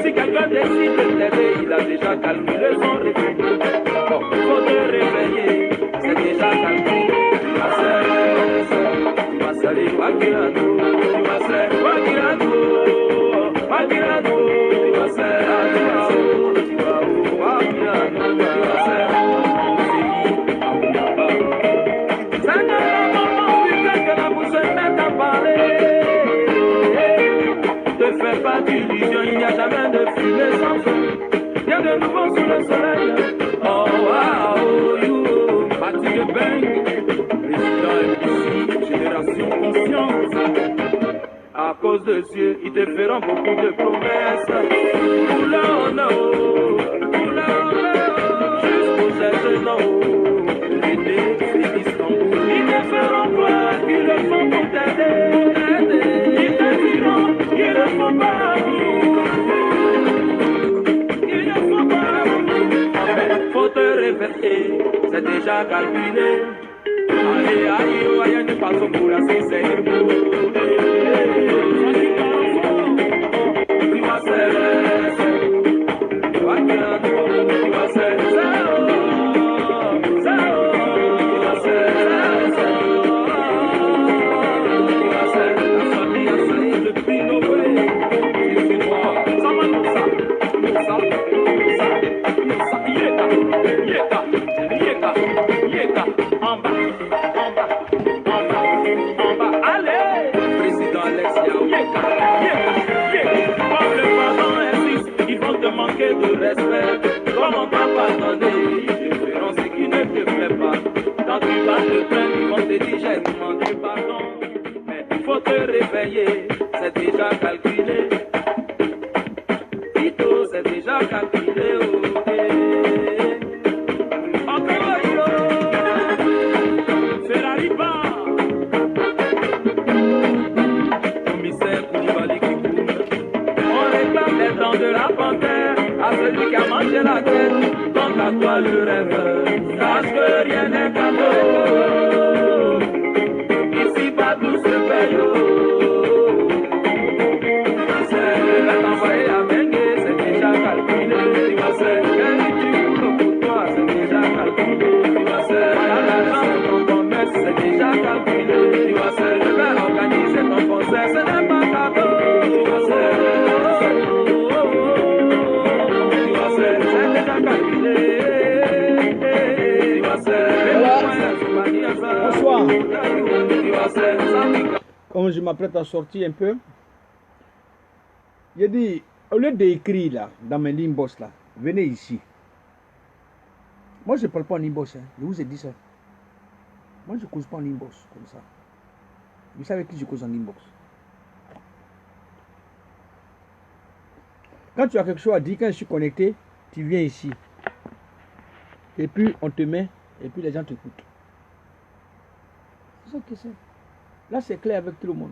Si quelqu'un décide de t'aider, il a déjà calculé son revenu. Bon, faut te réveiller, c'est déjà calculé. Tu vas salir, Wakirano, tu vas salir, Wakirano, Wakirano, tu vas salir, tu vas au Wakirano, tu vas salir, c'est un moment putain que la bouche se met à parler. Ne fais pas d'illusion, il n'y a jamais de fumée sans feu. Il y a de nouveau sous le soleil. Oh, wow, you, Mathieu de Beng, président MPC, génération consciente. À cause de Dieu, ils te feront beaucoup de promesses. Oula, juste pour chercher non. L'été, c'est Istanbul. Ils te feront croire qu'ils le font pour t'aider. Ils te diront qu'ils ne font pas. Ils ne font pas. Faut te réveiller, c'est déjà calculé. Allez, aïe, aïe, ne passons pour la sincère. Tu vas serrer, tu vas gagner, tu vas serrer. De respect, comment t'as pardonné, ils te feront ce qui ne te plaît pas. Quand tu vas te plaindre, ils vont te dire j'ai demandé pardon. Mais il faut te réveiller, c'est déjà calculé. Vito, c'est déjà calculé. Oh, eh. Encore Ferrari bar. Commissaire Koulibaly qui coule. On réclame les dents de la panthère. À celui qui a mangé la tête, donc à toi le rêve. Sache que rien n'est cadeau. Ici pas tout se paye. C'est envoyé à Bengue, c'est déjà calculé. Tu vas se gagner du boulot pour toi, c'est déjà calculé. Tu vas se voilà l'argent de ton commerce, c'est déjà calculé. Tu vas se lever, organiser ton concert, ce n'est pas cadeau. Tu vas se Bonsoir. Comme je m'apprête à sortir un peu, j'ai dit, au lieu d'écrire là, dans mes inbox là, venez ici. Moi je ne parle pas en inbox, hein. Je vous ai dit ça. Moi je ne cause pas en inbox comme ça. Vous savez qui je cause en inbox? Quand tu as quelque chose à dire, quand je suis connecté, tu viens ici. Et puis on te met, et puis les gens t'écoutent. C'est ça que c'est. Là c'est clair avec tout le monde.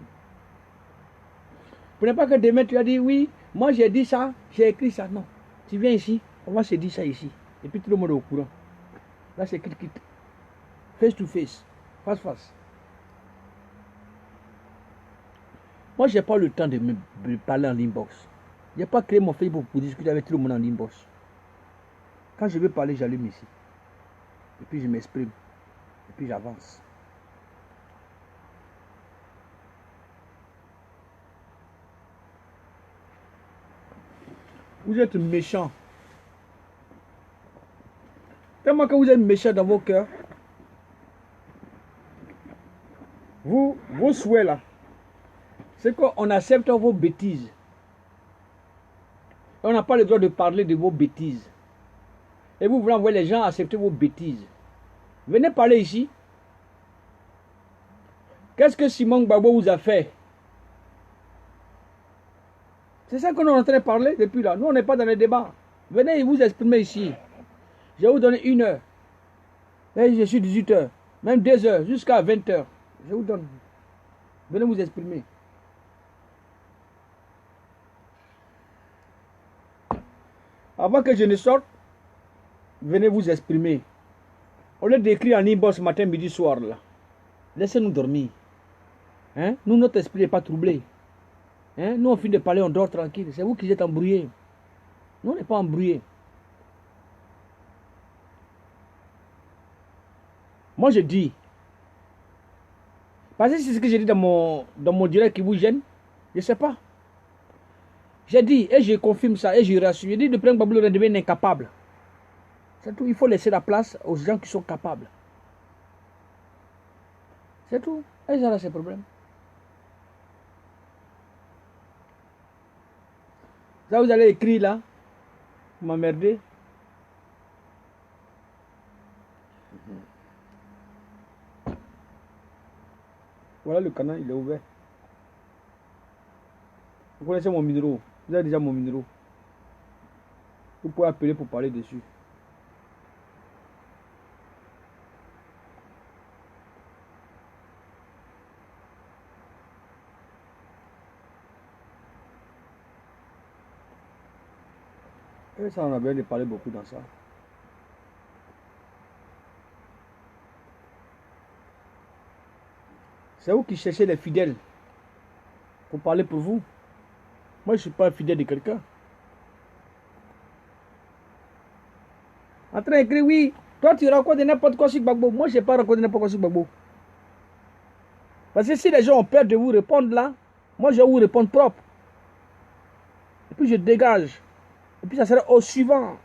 Prenez pas que demain tu as dit oui, moi j'ai dit ça, j'ai écrit ça. Non. Tu viens ici, on va se dire ça ici. Et puis tout le monde est au courant. Là c'est quitte. Face to face. Face face. Moi j'ai pas le temps de me parler en inbox. Je n'ai pas créé mon Facebook pour discuter avec tout le monde en inbox. Quand je veux parler, j'allume ici. Et puis je m'exprime. Et puis j'avance. Vous êtes méchant. Tellement que vous êtes méchant dans vos cœurs. Vos souhaits là, c'est qu'on accepte vos bêtises. Et on n'a pas le droit de parler de vos bêtises. Et vous voulez envoyer les gens à accepter vos bêtises. Venez parler ici. Qu'est-ce que Simon Gbagbo vous a fait? C'est ça qu'on est en train de parler depuis là. Nous, on n'est pas dans les débats. Venez vous exprimer ici. Je vais vous donner 1 heure. Et je suis 18 heures. Même 2 heures, jusqu'à 20 heures. Je vous donne. Venez vous exprimer. Avant que je ne sorte, venez vous exprimer. Au lieu d'écrire en inbox matin, midi, soir, là. Laissez-nous dormir. Hein? Nous, notre esprit n'est pas troublé. Hein? Nous, on finit de parler, on dort tranquille. C'est vous qui êtes embrouillés. Nous, on n'est pas embrouillés. Moi, je dis. Parce que c'est ce que j'ai dit dans mon direct qui vous gêne. Je ne sais pas. J'ai dit, et je confirme ça, et je rassure. J'ai dit de prendre Gbagbo devient incapable. C'est tout. Il faut laisser la place aux gens qui sont capables. C'est tout. Et ça, là, c'est le problème. Ça, vous allez écrire là. Vous m'emmerdez. Voilà le canal, il est ouvert. Vous connaissez mon numéro. Vous avez déjà mon numéro. Vous pouvez appeler pour parler dessus. Et ça, on a besoin de parler beaucoup dans ça. C'est vous qui cherchez les fidèles pour parler pour vous. Moi, je ne suis pas un fidèle de quelqu'un. En train d'écrire, oui, toi tu racontes n'importe quoi sur Gbagbo. Moi, je n'ai pas raconté n'importe quoi sur Gbagbo. Parce que si les gens ont peur de vous répondre là, moi, je vais vous répondre propre. Et puis, je dégage. Et puis, ça sera au suivant.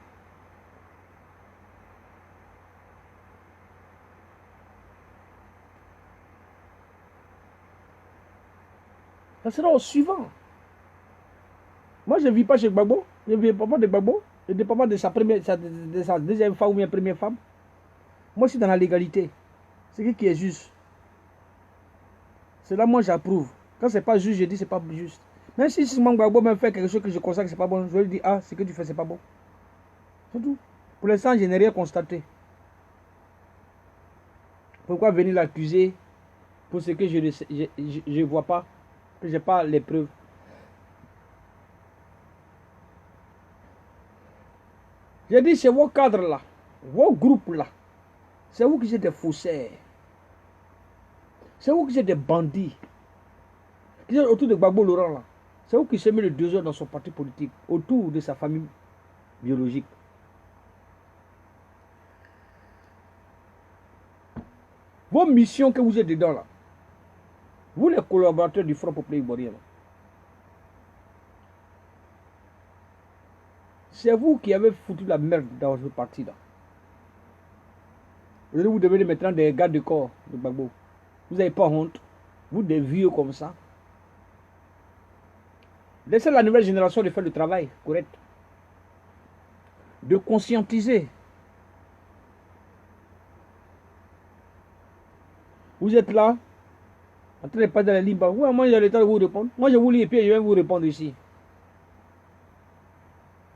Ça sera au suivant. Moi, je ne vis pas chez Gbagbo. Je ne vis pas de Gbagbo. Je ne dépends pas de sa deuxième femme ou bien première femme. Moi, je suis dans la légalité. C'est qui est juste. C'est là, moi, j'approuve. Quand ce n'est pas juste, je dis que ce n'est pas juste. Même si Simon Gbagbo me fait quelque chose que je constate que ce n'est pas bon, je lui dis, ah, ce que tu fais, ce n'est pas bon. C'est tout. Pour l'instant, je n'ai rien constaté. Pourquoi venir l'accuser pour ce que je ne vois pas, que je n'ai pas les preuves? J'ai dit, c'est vos cadres là, vos groupes là, c'est vous qui êtes des faussaires. C'est vous qui êtes des bandits. Qui êtes autour de Gbagbo Laurent là. C'est vous qui semez le désordre dans son parti politique, autour de sa famille biologique. Vos missions que vous êtes dedans là, vous les collaborateurs du Front Populaire Ivoirien là, c'est vous qui avez foutu la merde dans ce parti là. Vous devenez maintenant des gardes de corps de Gbagbo. Vous n'avez pas honte. Vous des vieux comme ça. Laissez la nouvelle génération de faire le travail correct. De conscientiser. Vous êtes là, en train de pas dans la ligne. Ouais, moi j'ai le temps de vous répondre. Moi je vous lis et puis je vais vous répondre ici.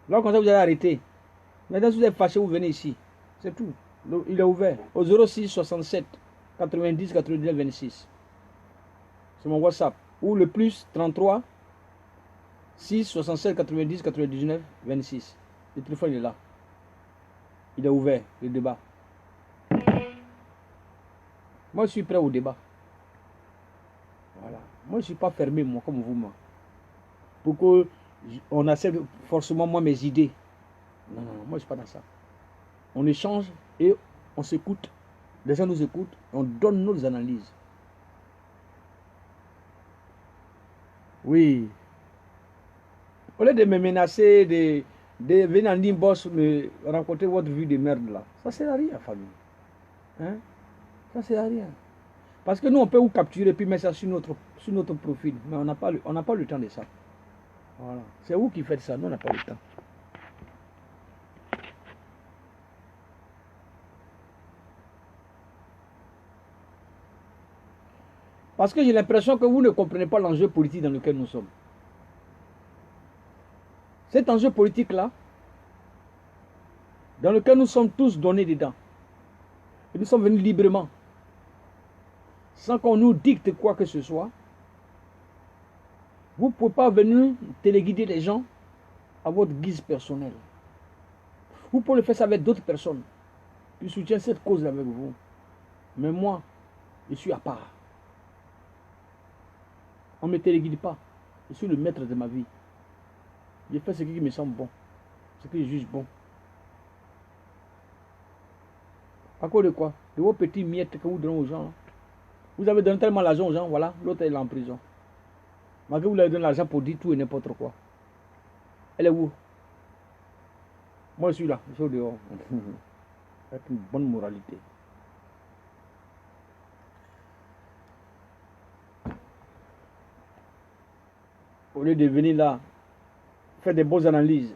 Là, comme ça, vous allez arrêter. Maintenant, si vous êtes fâché, vous venez ici. C'est tout. Il est ouvert. Au 06 67 90 99 26. C'est mon WhatsApp. Ou le plus 33 6 67 90 99 26. Le téléphone il est là. Il est ouvert, le débat. Moi, je suis prêt au débat. Voilà. Moi, je ne suis pas fermé, moi, comme vous, moi. Pour qu'on accepte forcément, moi, mes idées. Non, non, non, moi, je ne suis pas dans ça. On échange et on s'écoute. Les gens nous écoutent, on donne nos analyses. Oui. Au lieu de me menacer, de venir en inbox me raconter votre vie de merde là, ça ne sert à rien, famille. Hein? Ça ne sert à rien. Parce que nous, on peut vous capturer et puis mettre ça sur notre profil. Mais on n'a pas le temps de ça. Voilà. C'est vous qui faites ça, nous, on n'a pas le temps. Parce que j'ai l'impression que vous ne comprenez pas l'enjeu politique dans lequel nous sommes. Cet enjeu politique-là, dans lequel nous sommes tous donnés dedans. Et nous sommes venus librement, sans qu'on nous dicte quoi que ce soit. Vous ne pouvez pas venir téléguider les gens à votre guise personnelle. Vous pouvez le faire ça avec d'autres personnes qui soutiennent cette cause avec vous. Mais moi, je suis à part. On ne me téléguide pas. Je suis le maître de ma vie. Je fais ce qui me semble bon, ce que je juge bon. À cause de quoi? De vos petits miettes que vous donnez aux gens. Vous avez donné tellement l'argent aux gens, voilà, l'autre est en prison. Malgré vous lui avez donné l'argent pour dire tout et n'importe quoi. Elle est où? Moi je suis là, je suis au dehors. Avec une bonne moralité. Au lieu de venir là, faire des bonnes analyses,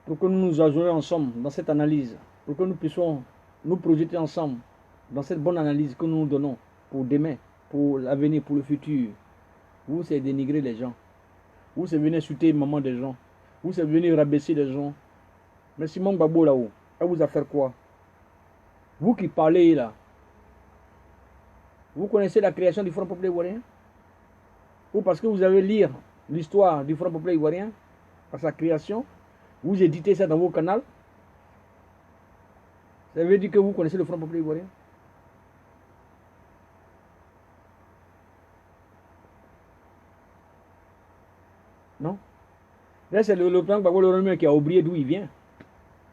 pour que nous nous ajourions ensemble dans cette analyse, pour que nous puissions nous projeter ensemble dans cette bonne analyse que nous nous donnons pour demain, pour l'avenir, pour le futur. Vous, c'est dénigrer les gens. Vous, c'est venir insulter maman des gens. Vous, c'est venir rabaisser les gens. Mais Simon Gbagbo là-haut, elle vous a fait quoi? Vous qui parlez là, vous connaissez la création du Front Populaire Ivoirien? Ou parce que vous avez lire l'histoire du Front Populaire Ivoirien, à sa création, vous éditez ça dans vos canaux? Ça veut dire que vous connaissez le Front Populaire Ivoirien? Non? Là, c'est le président Gbagbo le qui a oublié d'où il vient.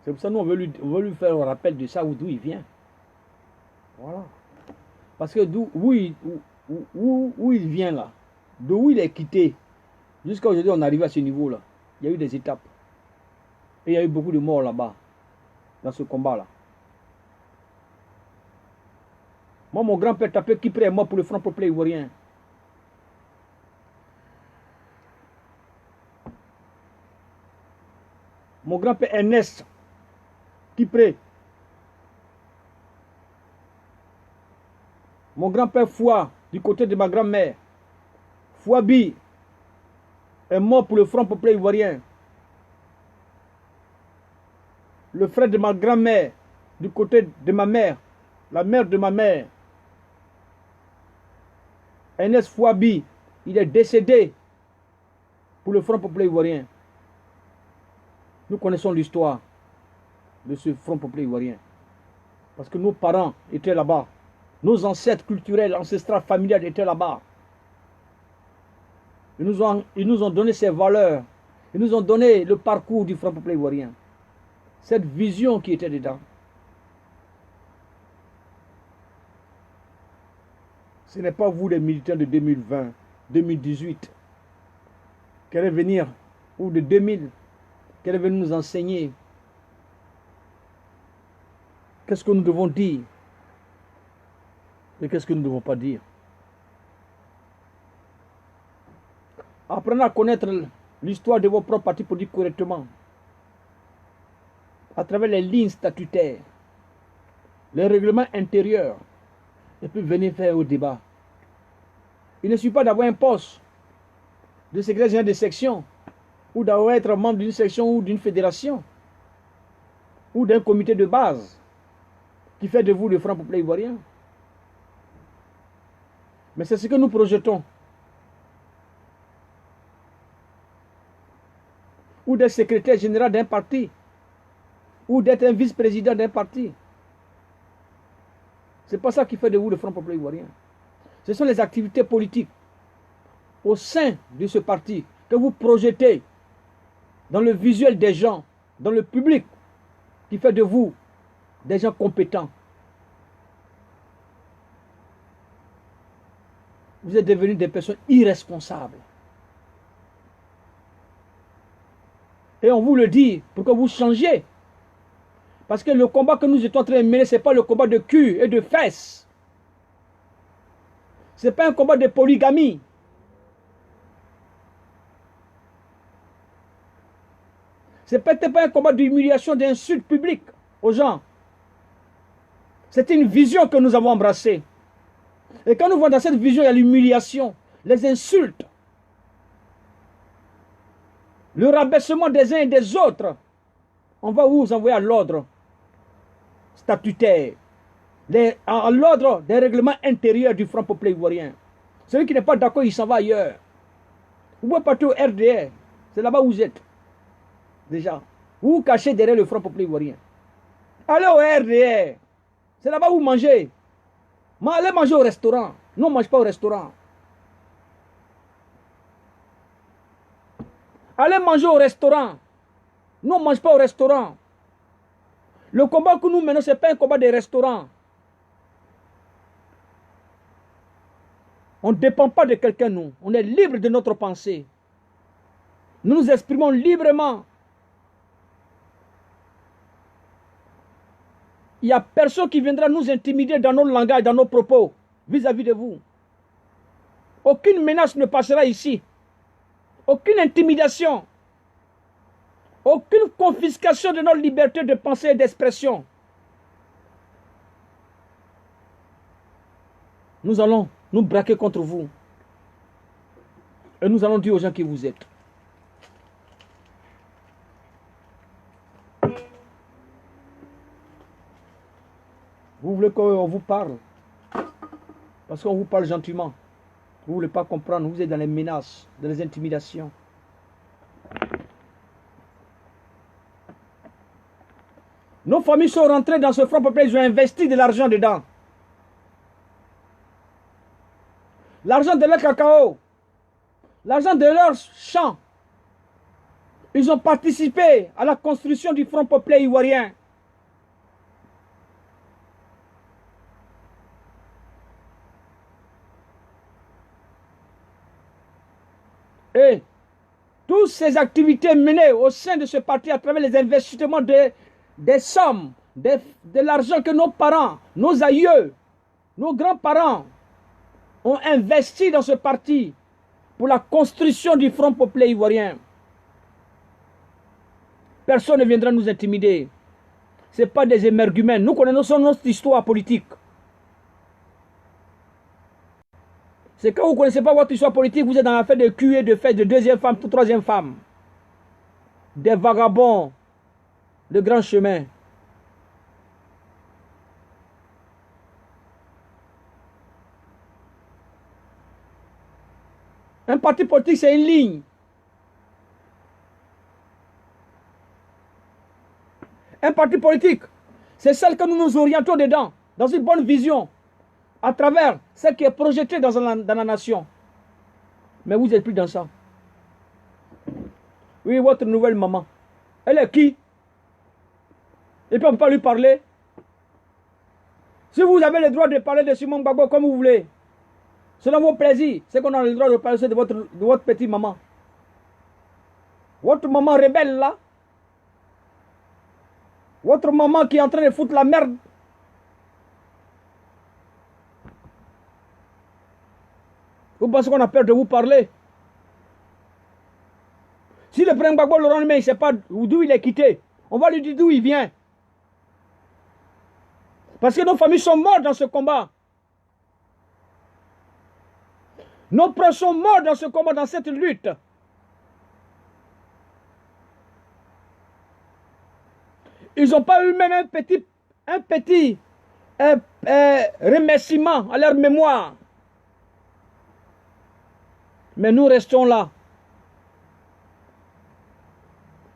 C'est pour ça que nous, on veut lui faire un rappel de ça, d'où il vient. Voilà. Parce que où il vient là, d'où il est quitté, jusqu'à aujourd'hui, on arrive à ce niveau-là. Il y a eu des étapes. Et il y a eu beaucoup de morts là-bas, dans ce combat-là. Moi, mon grand-père tapé Kipré est mort pour le Front Populaire Ivoirien. Mon grand-père Ernest Kipré. Mon grand-père Foua, du côté de ma grand-mère, Fouabi, est mort pour le Front Populaire Ivoirien. Le frère de ma grand-mère, du côté de ma mère, la mère de ma mère, Ernest Fouabi, il est décédé pour le Front Populaire Ivoirien. Nous connaissons l'histoire de ce Front Populaire Ivoirien. Parce que nos parents étaient là-bas. Nos ancêtres culturels, ancestrales, familiales étaient là-bas. Ils nous ont donné ces valeurs. Ils nous ont donné le parcours du Front Populaire Ivoirien. Cette vision qui était dedans. Ce n'est pas vous les militants de 2020, 2018, qui allez venir, ou de 2000, qui allez venir nous enseigner qu'est-ce que nous devons dire et qu'est-ce que nous ne devons pas dire. Apprenez à connaître l'histoire de vos propres partis politiques correctement, à travers les lignes statutaires, les règlements intérieurs, et puis venez faire au débat. Il ne suffit pas d'avoir un poste de secrétaire général de section, ou d'avoir être membre d'une section ou d'une fédération, ou d'un comité de base, qui fait de vous le Front Populaire Ivoirien. Mais c'est ce que nous projetons. Ou d'être secrétaire général d'un parti, ou d'être un vice-président d'un parti. C'est pas ça qui fait de vous le Front Populaire Ivoirien. Ce sont les activités politiques au sein de ce parti que vous projetez dans le visuel des gens, dans le public, qui fait de vous des gens compétents. Vous êtes devenus des personnes irresponsables. Et on vous le dit pour que vous changiez. Parce que le combat que nous étions en train de mener, ce n'est pas le combat de cul et de fesses. Ce n'est pas un combat de polygamie. Ce n'est peut-être pas un combat d'humiliation, d'insulte publique aux gens. C'est une vision que nous avons embrassée. Et quand nous voyons dans cette vision, il y a l'humiliation, les insultes, le rabaissement des uns et des autres. On va vous envoyer à l'ordre statutaire, à l'ordre des règlements intérieurs du Front populaire ivoirien. Celui qui n'est pas d'accord, il s'en va ailleurs. Vous pouvez partir au RDR, c'est là-bas où vous êtes. Déjà, vous vous cachez derrière le Front populaire ivoirien. Allez au RDR, c'est là-bas où vous mangez. Mais allez manger au restaurant. Non, on ne mange pas au restaurant. Allez manger au restaurant. Nous, on ne mange pas au restaurant. Le combat que nous menons, ce n'est pas un combat de restaurant. On ne dépend pas de quelqu'un, nous. On est libre de notre pensée. Nous nous exprimons librement. Il n'y a personne qui viendra nous intimider dans nos langages, dans nos propos, vis-à-vis de vous. Aucune menace ne passera ici. Aucune intimidation. Aucune confiscation de notre liberté de pensée et d'expression. Nous allons nous braquer contre vous. Et nous allons dire aux gens qui vous êtes. Vous voulez qu'on vous parle? Parce qu'on vous parle gentiment. Vous ne voulez pas comprendre. Vous êtes dans les menaces, dans les intimidations. Nos familles sont rentrées dans ce Front populaire. Ils ont investi de l'argent dedans. L'argent de leur cacao. L'argent de leurs champs. Ils ont participé à la construction du Front populaire ivoirien. Et toutes ces activités menées au sein de ce parti à travers les investissements des sommes, de l'argent que nos parents, nos aïeux, nos grands-parents ont investi dans ce parti pour la construction du Front populaire ivoirien. Personne ne viendra nous intimider. Ce n'est pas des émergumènes. Nous connaissons notre histoire politique. C'est quand vous ne connaissez pas votre histoire politique, vous êtes dans l'affaire de cul et de fait de deuxième femme, de troisième femme. Des vagabonds de grand chemin. Un parti politique, c'est une ligne. Un parti politique, c'est celle que nous nous orientons dedans, dans une bonne vision, à travers ce qui est projeté dans la nation. Mais vous n'êtes plus dans ça. Oui, votre nouvelle maman, elle est qui? Et puis on ne peut pas lui parler. Si vous avez le droit de parler de Simon Gbagbo comme vous voulez, selon vos plaisirs, c'est qu'on a le droit de parler de votre petite maman. Votre maman rebelle là, votre maman qui est en train de foutre la merde. Vous pensez qu'on a peur de vous parler? Si le président Gbagbo Laurent Nmé, il ne sait pas d'où il est quitté, on va lui dire d'où il vient. Parce que nos familles sont mortes dans ce combat. Nos proches sont morts dans ce combat, dans cette lutte. Ils n'ont pas eu même un petit remerciement à leur mémoire. Mais nous restons là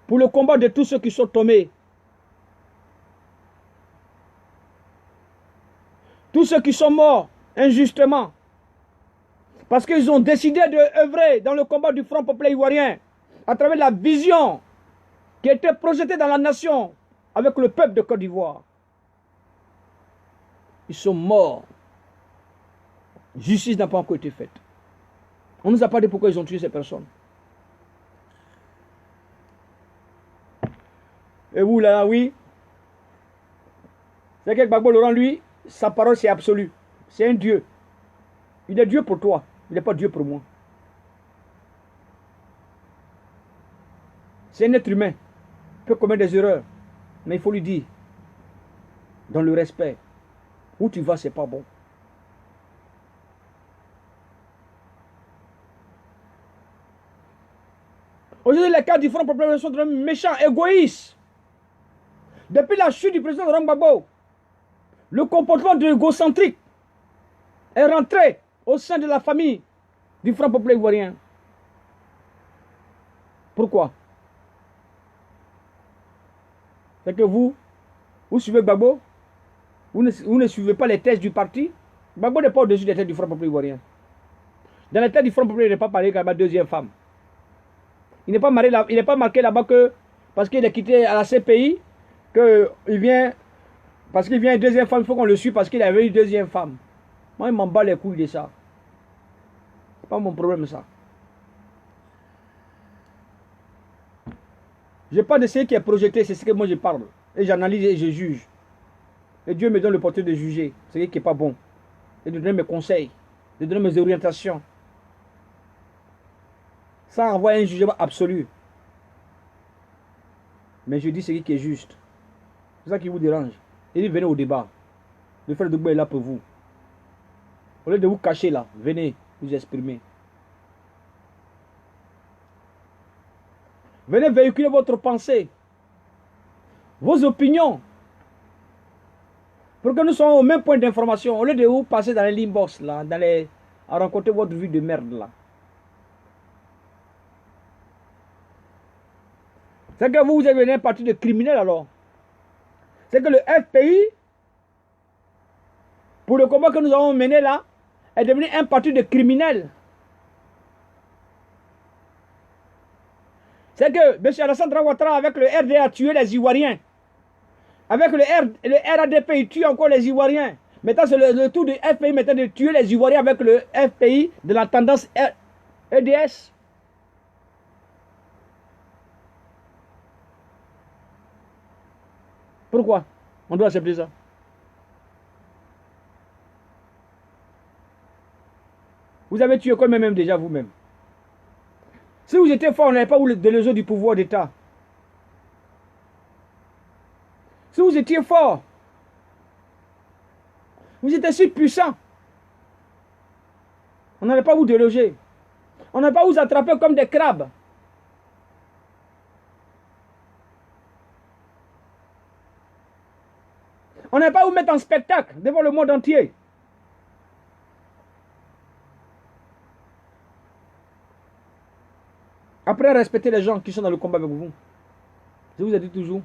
pour le combat de tous ceux qui sont tombés. Tous ceux qui sont morts injustement. Parce qu'ils ont décidé d'œuvrer dans le combat du Front populaire ivoirien à travers la vision qui était projetée dans la nation avec le peuple de Côte d'Ivoire. Ils sont morts. Justice n'a pas encore été faite. On ne nous a pas dit pourquoi ils ont tué ces personnes. Et vous là, oui. C'est que Gbagbo Laurent, lui, sa parole c'est absolu. C'est un Dieu. Il est Dieu pour toi. Il n'est pas Dieu pour moi. C'est un être humain. Il peut commettre des erreurs. Mais il faut lui dire, dans le respect, où tu vas, c'est pas bon. Aujourd'hui, les cadres du Front populaire sont devenus méchants, égoïstes. Depuis la chute du président Laurent Gbagbo, le comportement de l'égocentrique est rentré au sein de la famille du Front populaire ivoirien. Pourquoi? C'est que vous suivez Gbagbo, vous ne suivez pas les thèses du parti. Gbagbo n'est pas au-dessus des thèses du Front populaire ivoirien. Dans les thèses du Front populaire, il n'est pas parlé comme ma deuxième femme. Il n'est pas marqué là-bas que parce qu'il est quitté à la CPI, qu'il vient, parce qu'il vient une deuxième femme, il faut qu'on le suive parce qu'il avait une deuxième femme. Moi, il m'en bat les couilles de ça. C'est pas mon problème, ça. Je parle de ce qui est projeté, c'est ce que moi je parle. Et j'analyse et je juge. Et Dieu me donne l'opportunité de juger ce qui n'est pas bon. Et de donner mes conseils, de donner mes orientations. Sans avoir un jugement absolu. Mais je dis ce qui est juste. C'est ça qui vous dérange. Et dit, venez au débat. Le frère Dogba est là pour vous. Au lieu de vous cacher là, venez vous exprimer. Venez véhiculer votre pensée, vos opinions, pour que nous soyons au même point d'information. Au lieu de vous passer dans les inbox là, à rencontrer votre vie de merde là. C'est que vous êtes un parti de criminels alors. C'est que le FPI, pour le combat que nous avons mené là, est devenu un parti de criminels. C'est que M. Alassane Ouattara, avec le RDA, a tué les Ivoiriens. Avec le RADP, il tue encore les Ivoiriens. Maintenant, c'est le tour du FPI maintenant de tuer les Ivoiriens avec le FPI de la tendance EDS. Pourquoi on doit accepter ça? Vous avez tué quand même déjà vous-même. Si vous étiez fort, on n'avait pas eu de leçon du pouvoir d'État. Si vous étiez fort, vous étiez si puissant, on n'allait pas vous déloger. On n'allait pas vous attraper comme des crabes. On n'allait pas vous mettre en spectacle devant le monde entier. Après, respectez les gens qui sont dans le combat avec vous. Je vous ai dit toujours.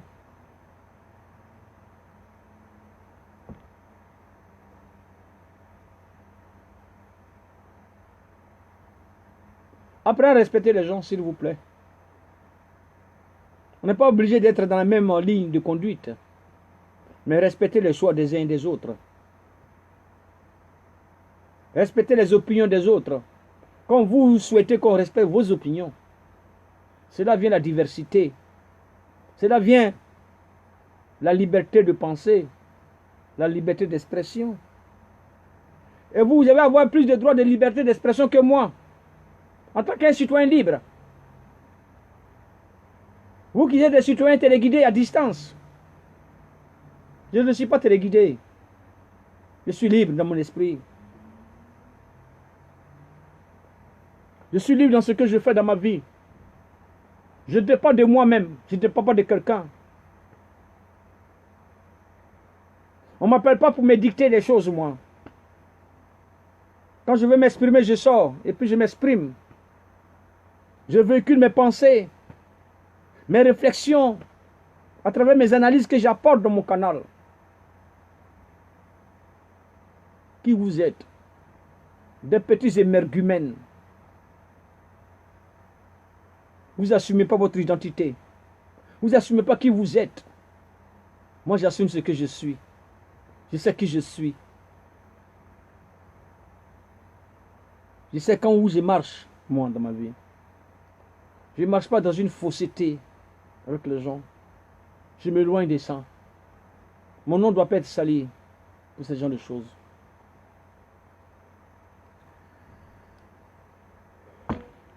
Après, respectez les gens, s'il vous plaît. On n'est pas obligé d'être dans la même ligne de conduite. Mais respectez les choix des uns et des autres. Respectez les opinions des autres. Quand vous souhaitez qu'on respecte vos opinions, cela vient la diversité. Cela vient la liberté de penser, la liberté d'expression. Et vous allez avoir plus de droits de liberté d'expression que moi, en tant qu'un citoyen libre. Vous qui êtes des citoyens téléguidés à distance. Je ne suis pas téléguidé. Je suis libre dans mon esprit. Je suis libre dans ce que je fais dans ma vie. Je ne dépends de moi-même. Je ne dépends pas de quelqu'un. On ne m'appelle pas pour me dicter des choses, moi. Quand je veux m'exprimer, je sors. Et puis je m'exprime. Je véhicule mes pensées, mes réflexions, à travers mes analyses que j'apporte dans mon canal. Qui vous êtes? Des petits émergumènes. Vous n'assumez pas votre identité. Vous n'assumez pas qui vous êtes. Moi, j'assume ce que je suis. Je sais qui je suis. Je sais quand où je marche, moi, dans ma vie. Je ne marche pas dans une fausseté avec les gens. Je m'éloigne de ça. Mon nom ne doit pas être sali pour ce genre de choses.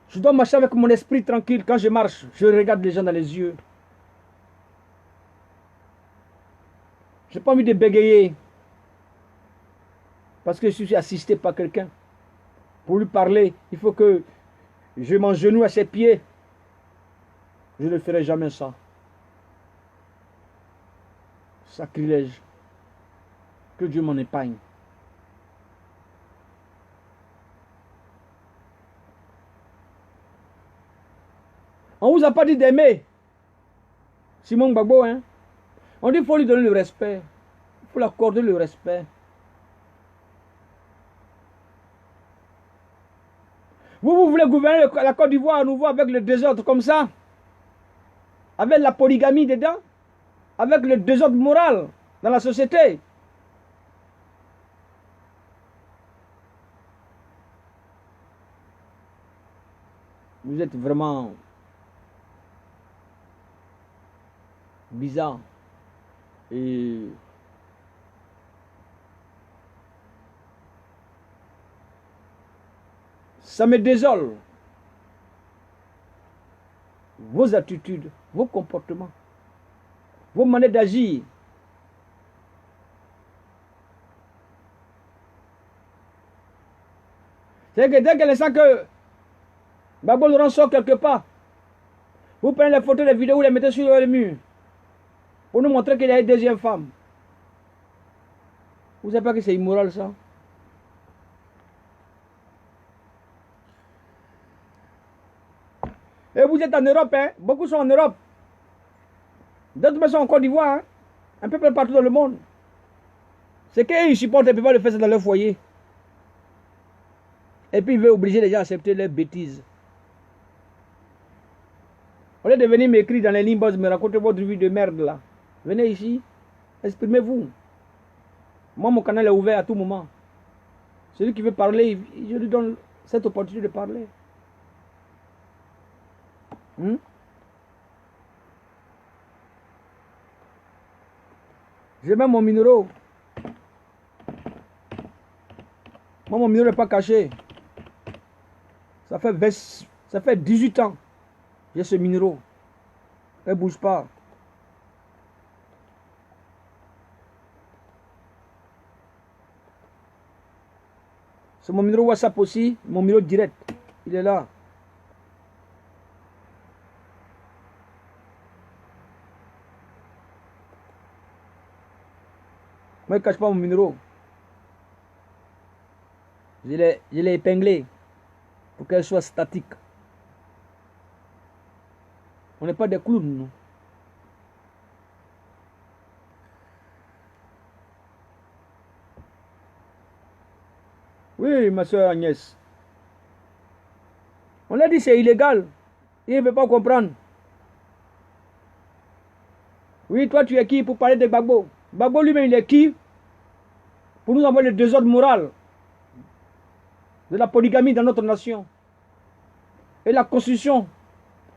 Je dois marcher avec mon esprit tranquille. Quand je marche, je regarde les gens dans les yeux. Je n'ai pas envie de bégayer. Parce que je suis assisté par quelqu'un. Pour lui parler, il faut que je m'engenouille à ses pieds. Je ne ferai jamais ça. Sacrilège. Que Dieu m'en épargne. On ne vous a pas dit d'aimer Simon Gbagbo, hein? On dit qu'il faut lui donner le respect. Il faut lui accorder le respect. Vous voulez gouverner la Côte d'Ivoire à nouveau avec le désordre comme ça? Avec la polygamie dedans? Avec le désordre moral dans la société? Vous êtes vraiment bizarre. Et ça me désole. Vos attitudes, vos comportements, vos manières d'agir. C'est que dès qu'elle sent que Gbagbo Laurent sort quelque part, vous prenez les photos, les vidéos, vous les mettez sur le mur pour nous montrer qu'il y a une deuxième femme. Vous ne savez pas que c'est immoral ça? Et vous êtes en Europe, hein? Beaucoup sont en Europe. D'autres sont en Côte d'Ivoire, hein? Un peu partout dans le monde. C'est qu'ils supportent, ils ne peuvent pas le faire ça dans leur foyer. Et puis ils veulent obliger les gens à accepter leurs bêtises. Au lieu de venir m'écrire dans les lignes, me raconter votre vie de merde là. Venez ici, exprimez-vous. Moi, mon canal est ouvert à tout moment. Celui qui veut parler, je lui donne cette opportunité de parler. J'ai même mon numéro. Moi, mon numéro n'est pas caché. Ça fait 18 ans. J'ai ce numéro. Ne bouge pas. C'est mon numéro WhatsApp aussi, mon numéro direct. Il est là. Moi, je ne cache pas mon numéro. Je l'ai épinglé pour qu'elle soit statique. On n'est pas des clowns, nous. Oui, ma soeur Agnès. On a dit c'est illégal. Il ne veut pas comprendre. Oui, toi tu es qui pour parler de Gbagbo? Gbagbo lui-même il est qui pour nous envoyer le désordre moral de la polygamie dans notre nation? Et la constitution,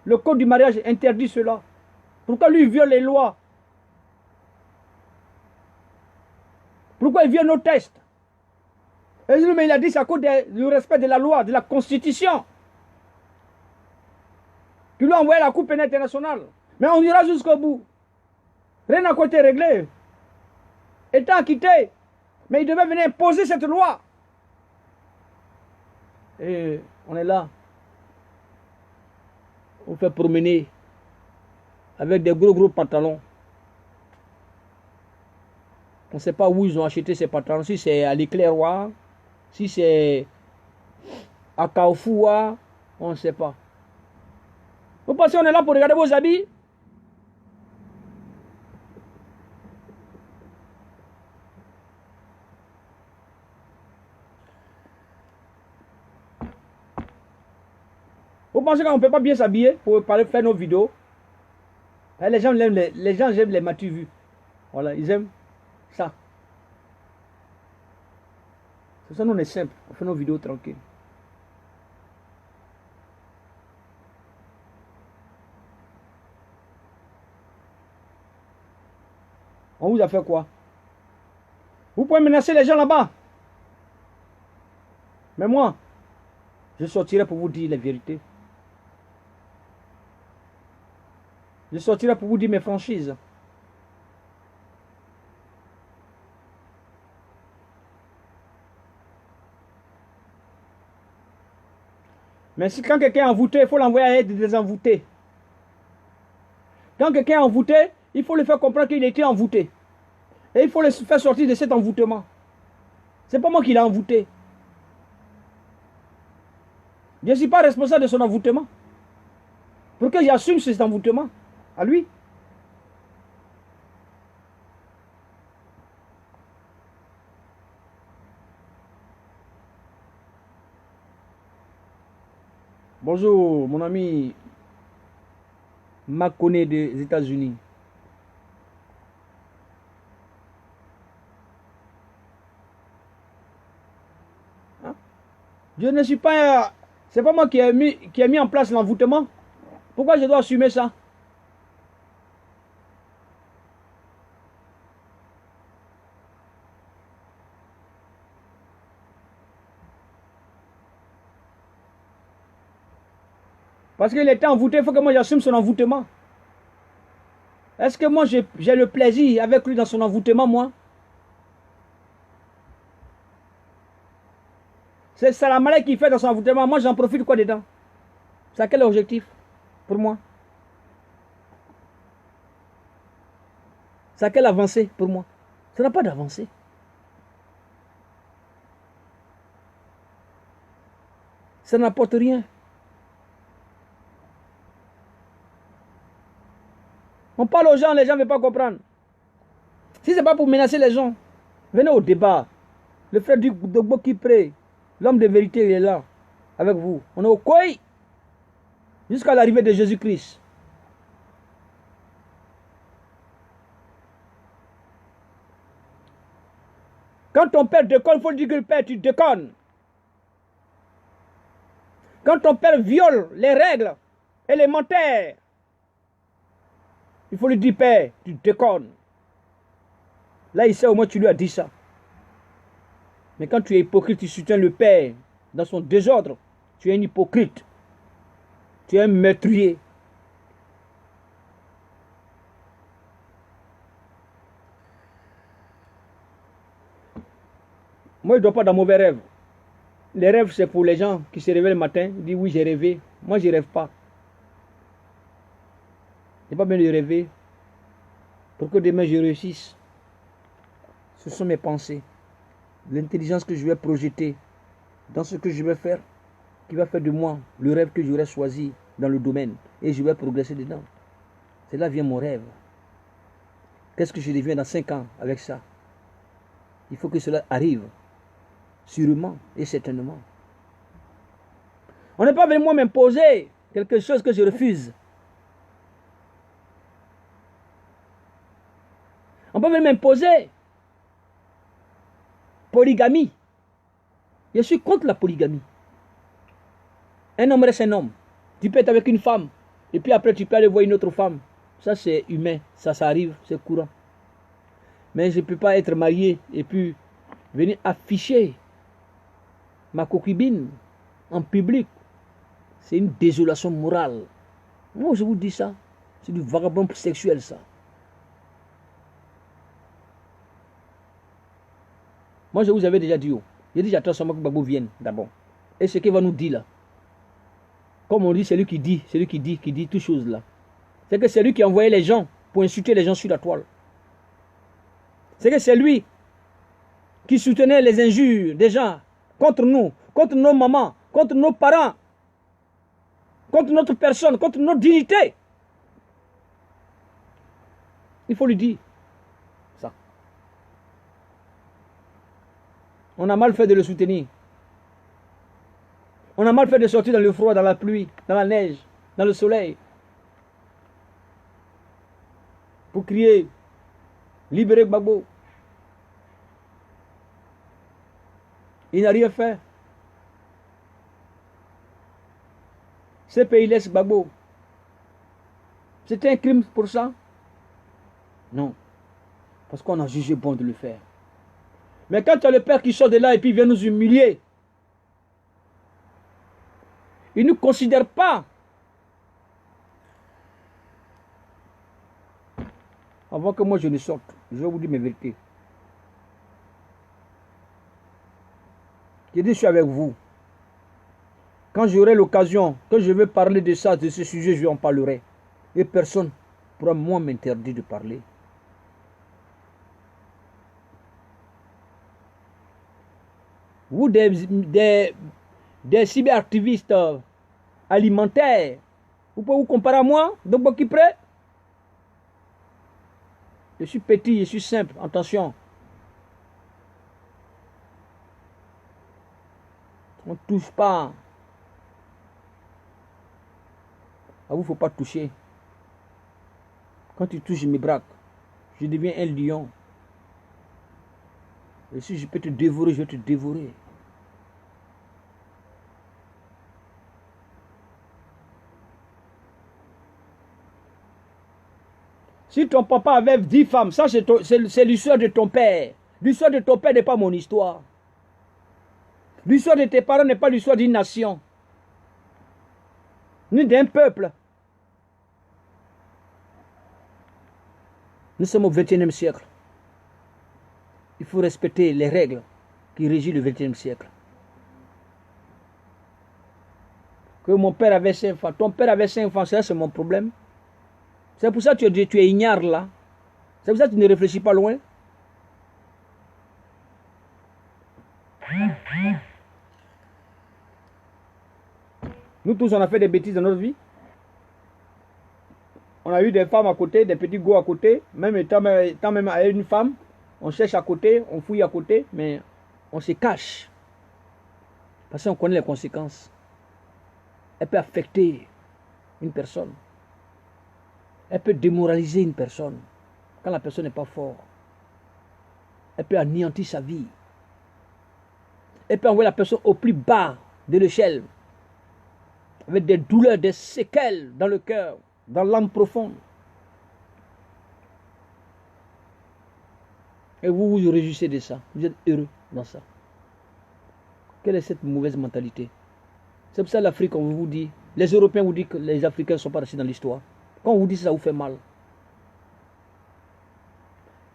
le code du mariage interdit cela. Pourquoi lui il viole les lois? Pourquoi il viole nos textes? Et lui, il a dit c'est à cause du respect de la loi, de la constitution. Tu lui as envoyé la Cour pénale internationale. Mais on ira jusqu'au bout. Rien n'a été réglé. État quitté. Mais il devait venir imposer cette loi. Et on est là. On fait promener avec des gros pantalons. On ne sait pas où ils ont acheté ces pantalons. Si c'est à l'Éclair, si c'est à Carrefour, on ne sait pas. Vous pensez qu'on est là pour regarder vos habits? Vous pensez qu'on ne peut pas bien s'habiller pour faire nos vidéos? Les gens aiment les matu vus. Voilà, ils aiment ça. C'est ça, nous on est simple. On fait nos vidéos tranquilles. On vous a fait quoi? Vous pouvez menacer les gens là-bas. Mais moi, je sortirai pour vous dire la vérité. Je sortirai pour vous dire mes franchises. Mais si quand quelqu'un est envoûté, il faut l'envoyer à être désenvoûté. Quand quelqu'un est envoûté, il faut le faire comprendre qu'il était envoûté. Et il faut le faire sortir de cet envoûtement. C'est pas moi qui l'ai envoûté. Je ne suis pas responsable de son envoûtement. Pour que j'assume cet envoûtement à lui. Bonjour, mon ami Makone des États-Unis. Hein? Je ne suis pas... C'est pas moi qui ai mis en place l'envoûtement. Pourquoi je dois assumer ça? Parce qu'il était envoûté, il faut que moi j'assume son envoûtement. Est-ce que moi j'ai le plaisir avec lui dans son envoûtement, moi? C'est ça la maladie qu'il fait dans son envoûtement. Moi j'en profite quoi dedans? C'est quel objectif pour moi? C'est quelle avancée pour moi? Ça n'a pas d'avancée. Ça n'apporte rien. On parle aux gens ne veulent pas comprendre. Si ce n'est pas pour menacer les gens, venez au débat. Le frère du Dogbo qui prie, l'homme de vérité, il est là, avec vous. On est au Koi, jusqu'à l'arrivée de Jésus-Christ. Quand ton père déconne, il faut dire que le père, tu déconnes. Quand ton père viole les règles élémentaires, il faut lui dire, père, tu déconnes. Là, il sait au moins tu lui as dit ça. Mais quand tu es hypocrite, tu soutiens le père dans son désordre. Tu es un hypocrite. Tu es un meurtrier. Moi, je ne dors pas dans mauvais rêves. Les rêves, c'est pour les gens qui se réveillent le matin, ils disent oui, j'ai rêvé. Moi, je ne rêve pas. C'est pas bien de rêver pour que demain je réussisse. Ce sont mes pensées. L'intelligence que je vais projeter dans ce que je vais faire, qui va faire de moi le rêve que j'aurais choisi dans le domaine. Et je vais progresser dedans. C'est là vient mon rêve. Qu'est-ce que je deviens dans 5 ans avec ça? Il faut que cela arrive. Sûrement et certainement. On n'est pas venu moi m'imposer quelque chose que je refuse. On peut même m'imposer polygamie. Je suis contre la polygamie. Un homme reste un homme. Tu peux être avec une femme et puis après tu peux aller voir une autre femme. Ça c'est humain, ça arrive, c'est courant. Mais je ne peux pas être marié et puis venir afficher ma concubine en public. C'est une désolation morale. Moi je vous dis ça, c'est du vagabond sexuel ça. Moi, je vous avais déjà dit, j'ai dit j'attends seulement que Gbagbo vienne d'abord. Et ce qu'il va nous dire là, comme on dit, c'est lui qui dit toutes choses là. C'est que c'est lui qui a envoyé les gens pour insulter les gens sur la toile. C'est que c'est lui qui soutenait les injures des gens contre nous, contre nos mamans, contre nos parents, contre notre personne, contre notre dignité. Il faut lui dire ça. On a mal fait de le soutenir. On a mal fait de sortir dans le froid, dans la pluie, dans la neige, dans le soleil. Pour crier, libérez Gbagbo. Il n'a rien fait. Ce pays laisse Gbagbo. C'était un crime pour ça? Non. Parce qu'on a jugé bon de le faire. Mais quand tu as le père qui sort de là et puis vient nous humilier, il ne nous considère pas. Avant que moi je ne sorte, je vais vous dire mes vérités. Je dis, je suis avec vous. Quand j'aurai l'occasion, que je vais parler de ça, de ce sujet, je en parlerai. Et personne pourra moi m'interdire de parler? Vous, des cyberactivistes alimentaires, vous pouvez vous comparer à moi, donc qui prêt? Je suis petit, je suis simple, attention. On ne touche pas. À vous, il ne faut pas toucher. Quand tu touches, je me braque. Je deviens un lion. Et si je peux te dévorer, je vais te dévorer. Si ton papa avait 10 femmes, ça c'est l'histoire de ton père. L'histoire de ton père n'est pas mon histoire. L'histoire de tes parents n'est pas l'histoire d'une nation, ni d'un peuple. Nous sommes au XXIe siècle. Il faut respecter les règles qui régissent le XXIe siècle. Que mon père avait 5 enfants, ton père avait 5 enfants, ça c'est mon problème. C'est pour ça que tu es ignare là. C'est pour ça que tu ne réfléchis pas loin. Nous tous, on a fait des bêtises dans notre vie. On a eu des femmes à côté, des petits gars à côté. Même étant même avec une femme, on cherche à côté, on fouille à côté, mais on se cache. Parce qu'on connaît les conséquences. Elle peut affecter une personne. Elle peut démoraliser une personne quand la personne n'est pas forte. Elle peut anéantir sa vie. Elle peut envoyer la personne au plus bas de l'échelle, avec des douleurs, des séquelles dans le cœur, dans l'âme profonde. Et vous vous réjouissez de ça. Vous êtes heureux dans ça. Quelle est cette mauvaise mentalité? C'est pour ça l'Afrique, on vous dit, les Européens vous disent que les Africains ne sont pas restés dans l'histoire. Quand on vous dit ça, vous fait mal.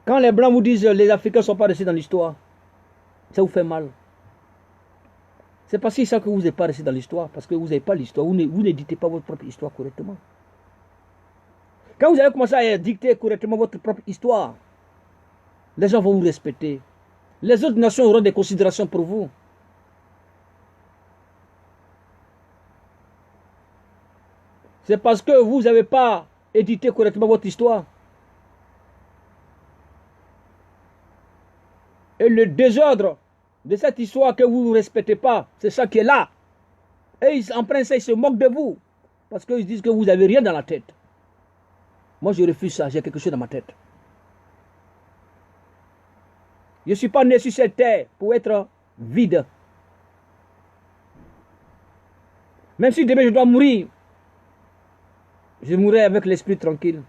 Quand les Blancs vous disent que les Africains ne sont pas restés dans l'histoire, ça vous fait mal. C'est parce que ça que vous n'êtes pas resté dans l'histoire, parce que vous n'avez pas l'histoire, vous n'éditez pas votre propre histoire correctement. Quand vous allez commencer à dicter correctement votre propre histoire, les gens vont vous respecter. Les autres nations auront des considérations pour vous. C'est parce que vous n'avez pas édité correctement votre histoire. Et le désordre de cette histoire que vous ne respectez pas, c'est ça qui est là. Et en principe, ils se moquent de vous. Parce qu'ils disent que vous n'avez rien dans la tête. Moi, je refuse ça, j'ai quelque chose dans ma tête. Je ne suis pas né sur cette terre pour être vide. Même si demain je dois mourir, je mourrai avec l'esprit tranquille.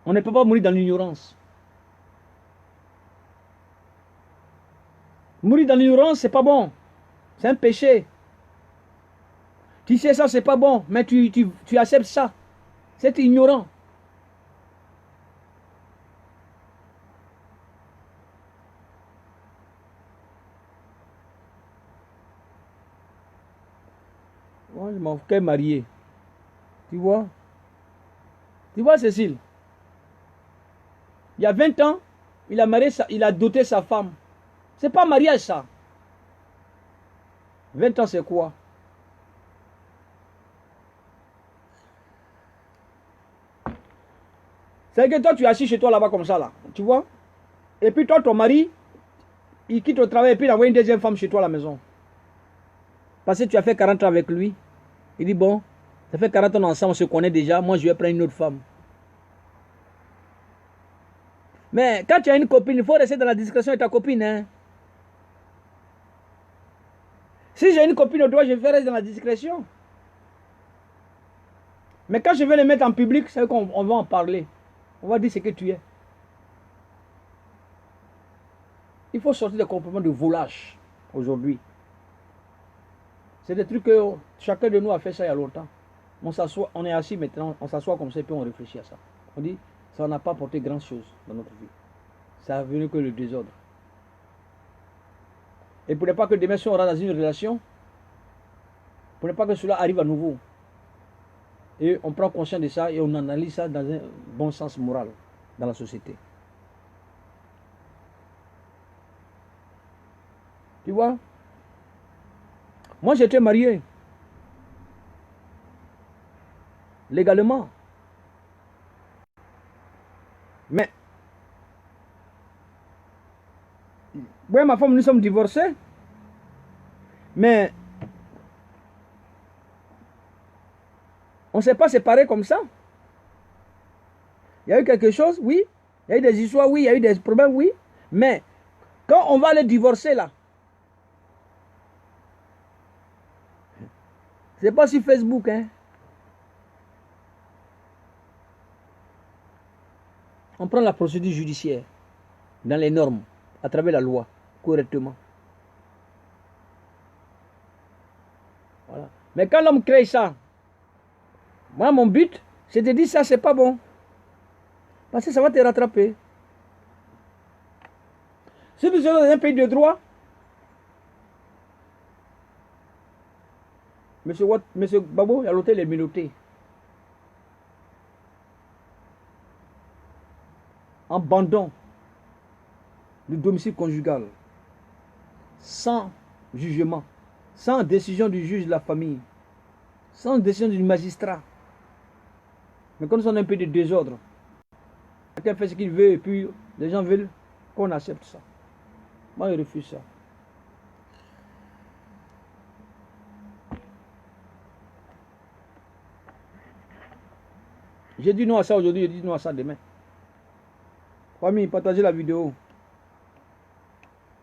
On ne peut pas mourir dans l'ignorance. Mourir dans l'ignorance, c'est pas bon. C'est un péché. Tu sais ça, c'est pas bon, mais tu acceptes ça. C'est ignorant. Moi, je m'en fous qu'elle mariée. Tu vois? Tu vois, Cécile? Il y a 20 ans, il a doté sa femme. C'est pas mariage, ça. 20 ans, c'est quoi? C'est que toi, tu es assis chez toi là-bas comme ça, là. Tu vois? Et puis toi, ton mari, il quitte le travail et puis il envoie une deuxième femme chez toi à la maison. Parce que tu as fait 40 ans avec lui. Il dit, bon, ça fait 40 ans ensemble, on se connaît déjà. Moi, je vais prendre une autre femme. Mais quand tu as une copine, il faut rester dans la discrétion de ta copine. Hein? Si j'ai une copine au doigt, je vais rester dans la discrétion. Mais quand je vais les mettre en public, c'est qu'on va en parler. On va dire ce que tu es. Il faut sortir des comportements de volage aujourd'hui. C'est des trucs que chacun de nous a fait ça il y a longtemps. On s'assoit, on est assis maintenant, on s'assoit comme ça et puis on réfléchit à ça. On dit, ça n'a pas apporté grand chose dans notre vie. Ça n'a venu que le désordre. Et pour ne pas que demain, si on rentre dans une relation, Pour ne pas que cela arrive à nouveau. Et on prend conscience de ça et on analyse ça dans un bon sens moral dans la société. Tu vois? Moi, j'étais marié. Légalement. Mais, ouais, ma femme, nous sommes divorcés. Mais, on ne s'est pas séparés comme ça. Il y a eu quelque chose, oui. Il y a eu des histoires, oui. Il y a eu des problèmes, oui. Mais, quand on va aller divorcer là, c'est pas sur Facebook, hein. On prend la procédure judiciaire dans les normes, à travers la loi, correctement. Voilà. Mais quand l'homme crée ça, moi, mon but, c'est de dire ça, c'est pas bon. Parce que ça va te rattraper. Si nous sommes dans un pays de droit, Monsieur Babo, il a l'hôtel est menotté. Abandon du domicile conjugal. Sans jugement. Sans décision du juge de la famille. Sans décision du magistrat. Mais quand nous sommes dans un pays de désordre, chacun fait ce qu'il veut et puis les gens veulent qu'on accepte ça. Moi, je refuse ça. J'ai dit non à ça aujourd'hui, j'ai dit non à ça demain. Famille, partagez la vidéo.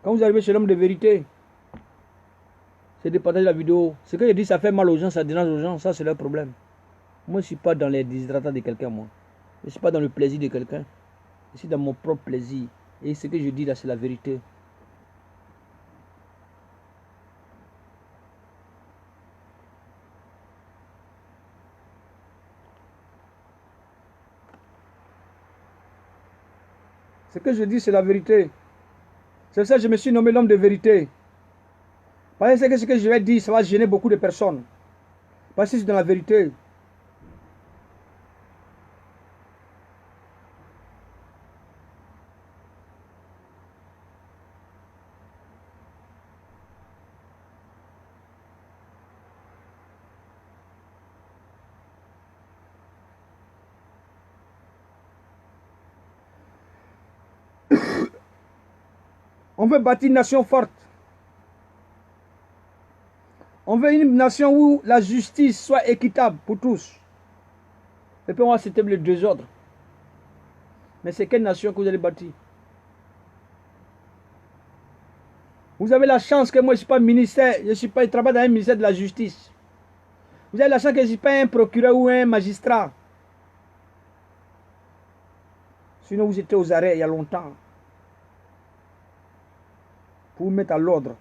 Quand vous arrivez chez l'homme de vérité, c'est de partager la vidéo. Ce que je dis, ça fait mal aux gens, ça dérange aux gens, ça c'est leur problème. Moi, je ne suis pas dans les déshydratants de quelqu'un, moi. Je ne suis pas dans le plaisir de quelqu'un. Je suis dans mon propre plaisir. Et ce que je dis là, c'est la vérité. Ce que je dis, c'est la vérité. C'est ça que je me suis nommé l'homme de vérité. Parce que ce que je vais dire, ça va gêner beaucoup de personnes. Parce que c'est dans la vérité. On veut bâtir une nation forte. On veut une nation où la justice soit équitable pour tous. Et puis on va accepter le désordre. Mais c'est quelle nation que vous allez bâtir? Vous avez la chance que moi je ne suis pas ministère, je travaille dans un ministère de la justice. Vous avez la chance que je ne suis pas un procureur ou un magistrat. Sinon vous étiez aux arrêts il y a longtemps. Pour vous mettre à l'ordre.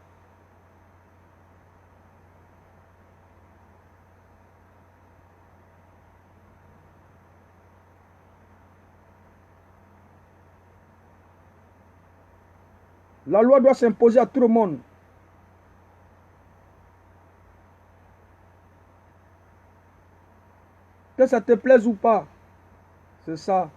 La loi doit s'imposer à tout le monde. Que ça te plaise ou pas. C'est ça.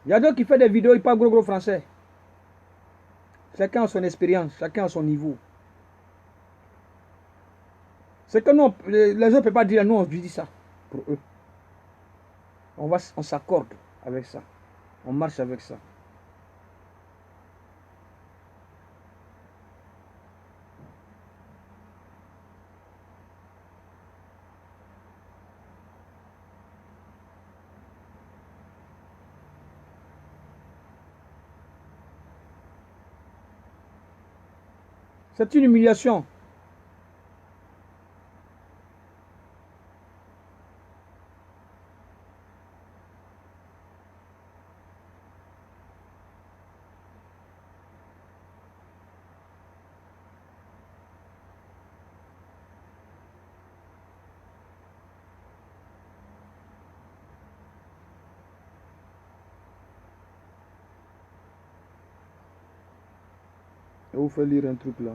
Il y a d'autres qui font des vidéos, ils parlent gros français. Chacun a son expérience, chacun a son niveau. C'est que nous, les autres ne peuvent pas dire, nous on dit ça pour eux. On s'accorde avec ça. On marche avec ça. C'est une humiliation. Je vais vous faire lire un truc là.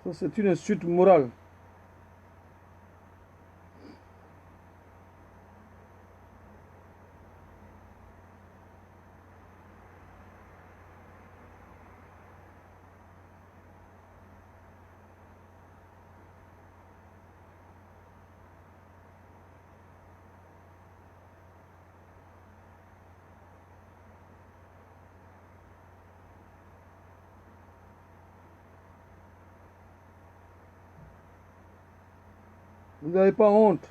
Ça, c'est une insulte morale. Vous n'avez pas honte.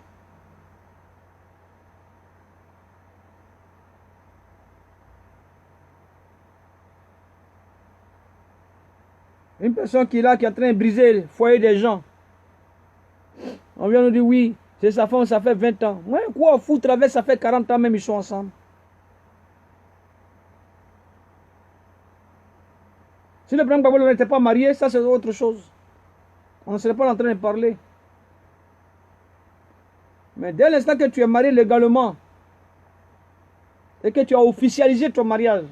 Une personne qui est là, qui est en train de briser le foyer des gens. On vient nous dire oui, c'est sa femme, ça fait 20 ans. Ouais, quoi foutre avec, ça fait 40 ans même, ils sont ensemble. Si le président Gbagbo n'était pas marié, ça c'est autre chose. On ne serait pas en train de parler. Mais dès l'instant que tu es marié légalement et que tu as officialisé ton mariage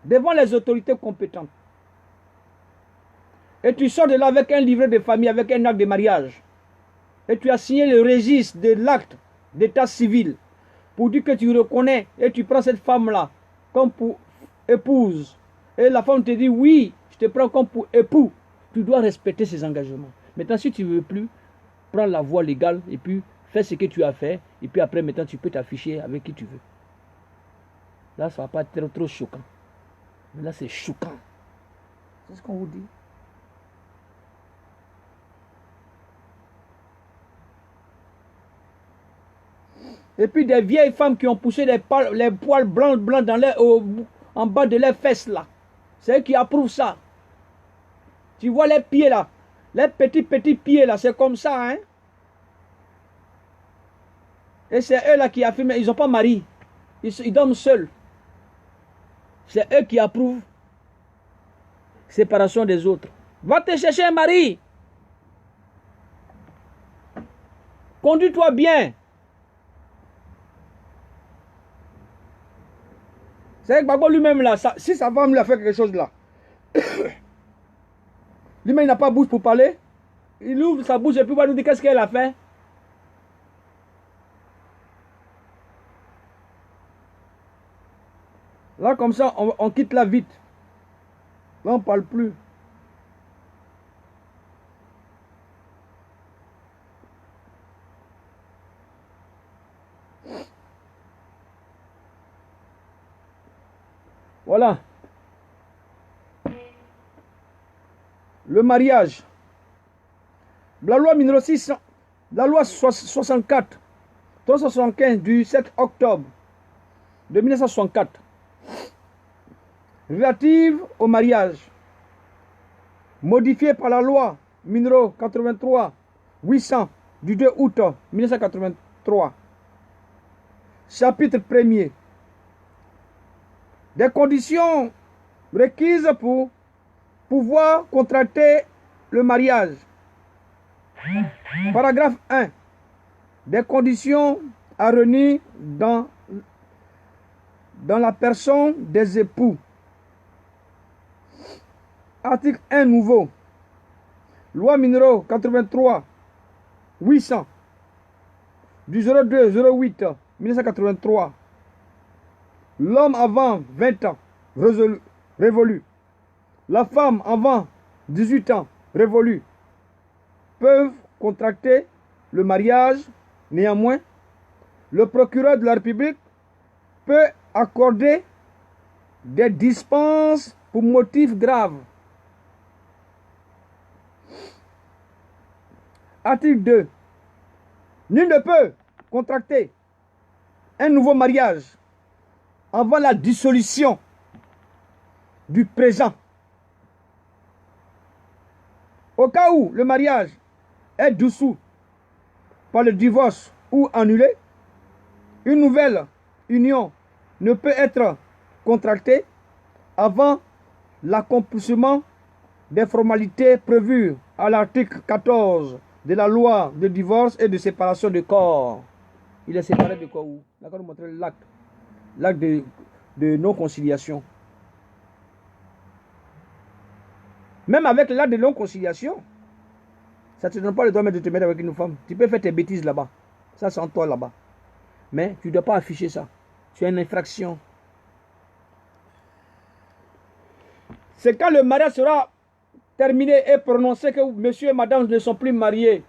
devant les autorités compétentes, et tu sors de là avec un livret de famille, avec un acte de mariage, et tu as signé le registre de l'acte d'état civil pour dire que tu reconnais et tu prends cette femme-là comme pour épouse, et la femme te dit oui, je te prends comme pour époux, tu dois respecter ces engagements. Maintenant, si tu ne veux plus, prends la voie légale et puis fais ce que tu as fait, et puis après, maintenant, tu peux t'afficher avec qui tu veux. Là, ça ne va pas être trop choquant. Mais là, c'est choquant. C'est ce qu'on vous dit. Et puis des vieilles femmes qui ont poussé les poils blancs en bas de leurs fesses là. C'est eux qui approuvent ça. Tu vois les pieds là. Les petits pieds là, c'est comme ça, hein. Et c'est eux là qui affirment, ils n'ont pas mari. Ils dorment seuls. C'est eux qui approuvent séparation des autres. Va te chercher un mari. Conduis-toi bien. C'est que Gbagbo lui-même là, si sa femme lui a fait quelque chose là, lui-même il n'a pas bouche pour parler. Il ouvre sa bouche et puis il va nous dire qu'est-ce qu'elle a fait. Là comme ça, on quitte là vite. Là on ne parle plus. Voilà. Le mariage. La loi numéro 600, la loi 64, 375 du 7 octobre de 1964, relative au mariage, modifiée par la loi numéro 83 800 du 2 août 1983. Chapitre 1er. Des conditions requises pour pouvoir contracter le mariage. Paragraphe 1. Des conditions à réunir dans la personne des époux. Article 1 nouveau. Loi numéro 83 800 du 02 08 1983. L'homme avant 20 ans, révolu. La femme avant 18 ans, révolue, peuvent contracter le mariage. Néanmoins, le procureur de la République peut accorder des dispenses pour motifs graves. Article 2. Nul ne peut contracter un nouveau mariage avant la dissolution du présent. Au cas où le mariage est dissous par le divorce ou annulé, une nouvelle union ne peut être contractée avant l'accomplissement des formalités prévues à l'article 14 de la loi de divorce et de séparation de corps. Il est séparé de quoi où? D'accord, vous montrer l'acte. L'acte de non-conciliation. Même avec l'acte de non-conciliation, ça ne te donne pas le droit de te mettre avec une femme. Tu peux faire tes bêtises là-bas. Ça, c'est en toi là-bas. Mais tu ne dois pas afficher ça. Tu as une infraction. C'est quand le mariage sera terminé et prononcé que monsieur et madame ne sont plus mariés.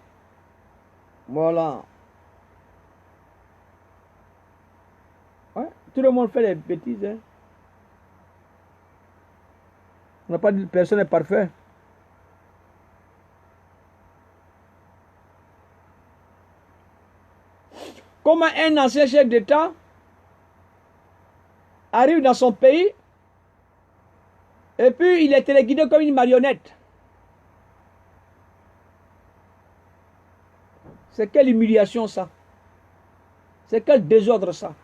Voilà. Ouais, tout le monde fait des bêtises. Hein. On n'a pas dit que personne n'est parfait. Comment un ancien chef d'État arrive dans son pays et puis il est téléguidé comme une marionnette. C'est quelle humiliation ça? C'est quel désordre ça?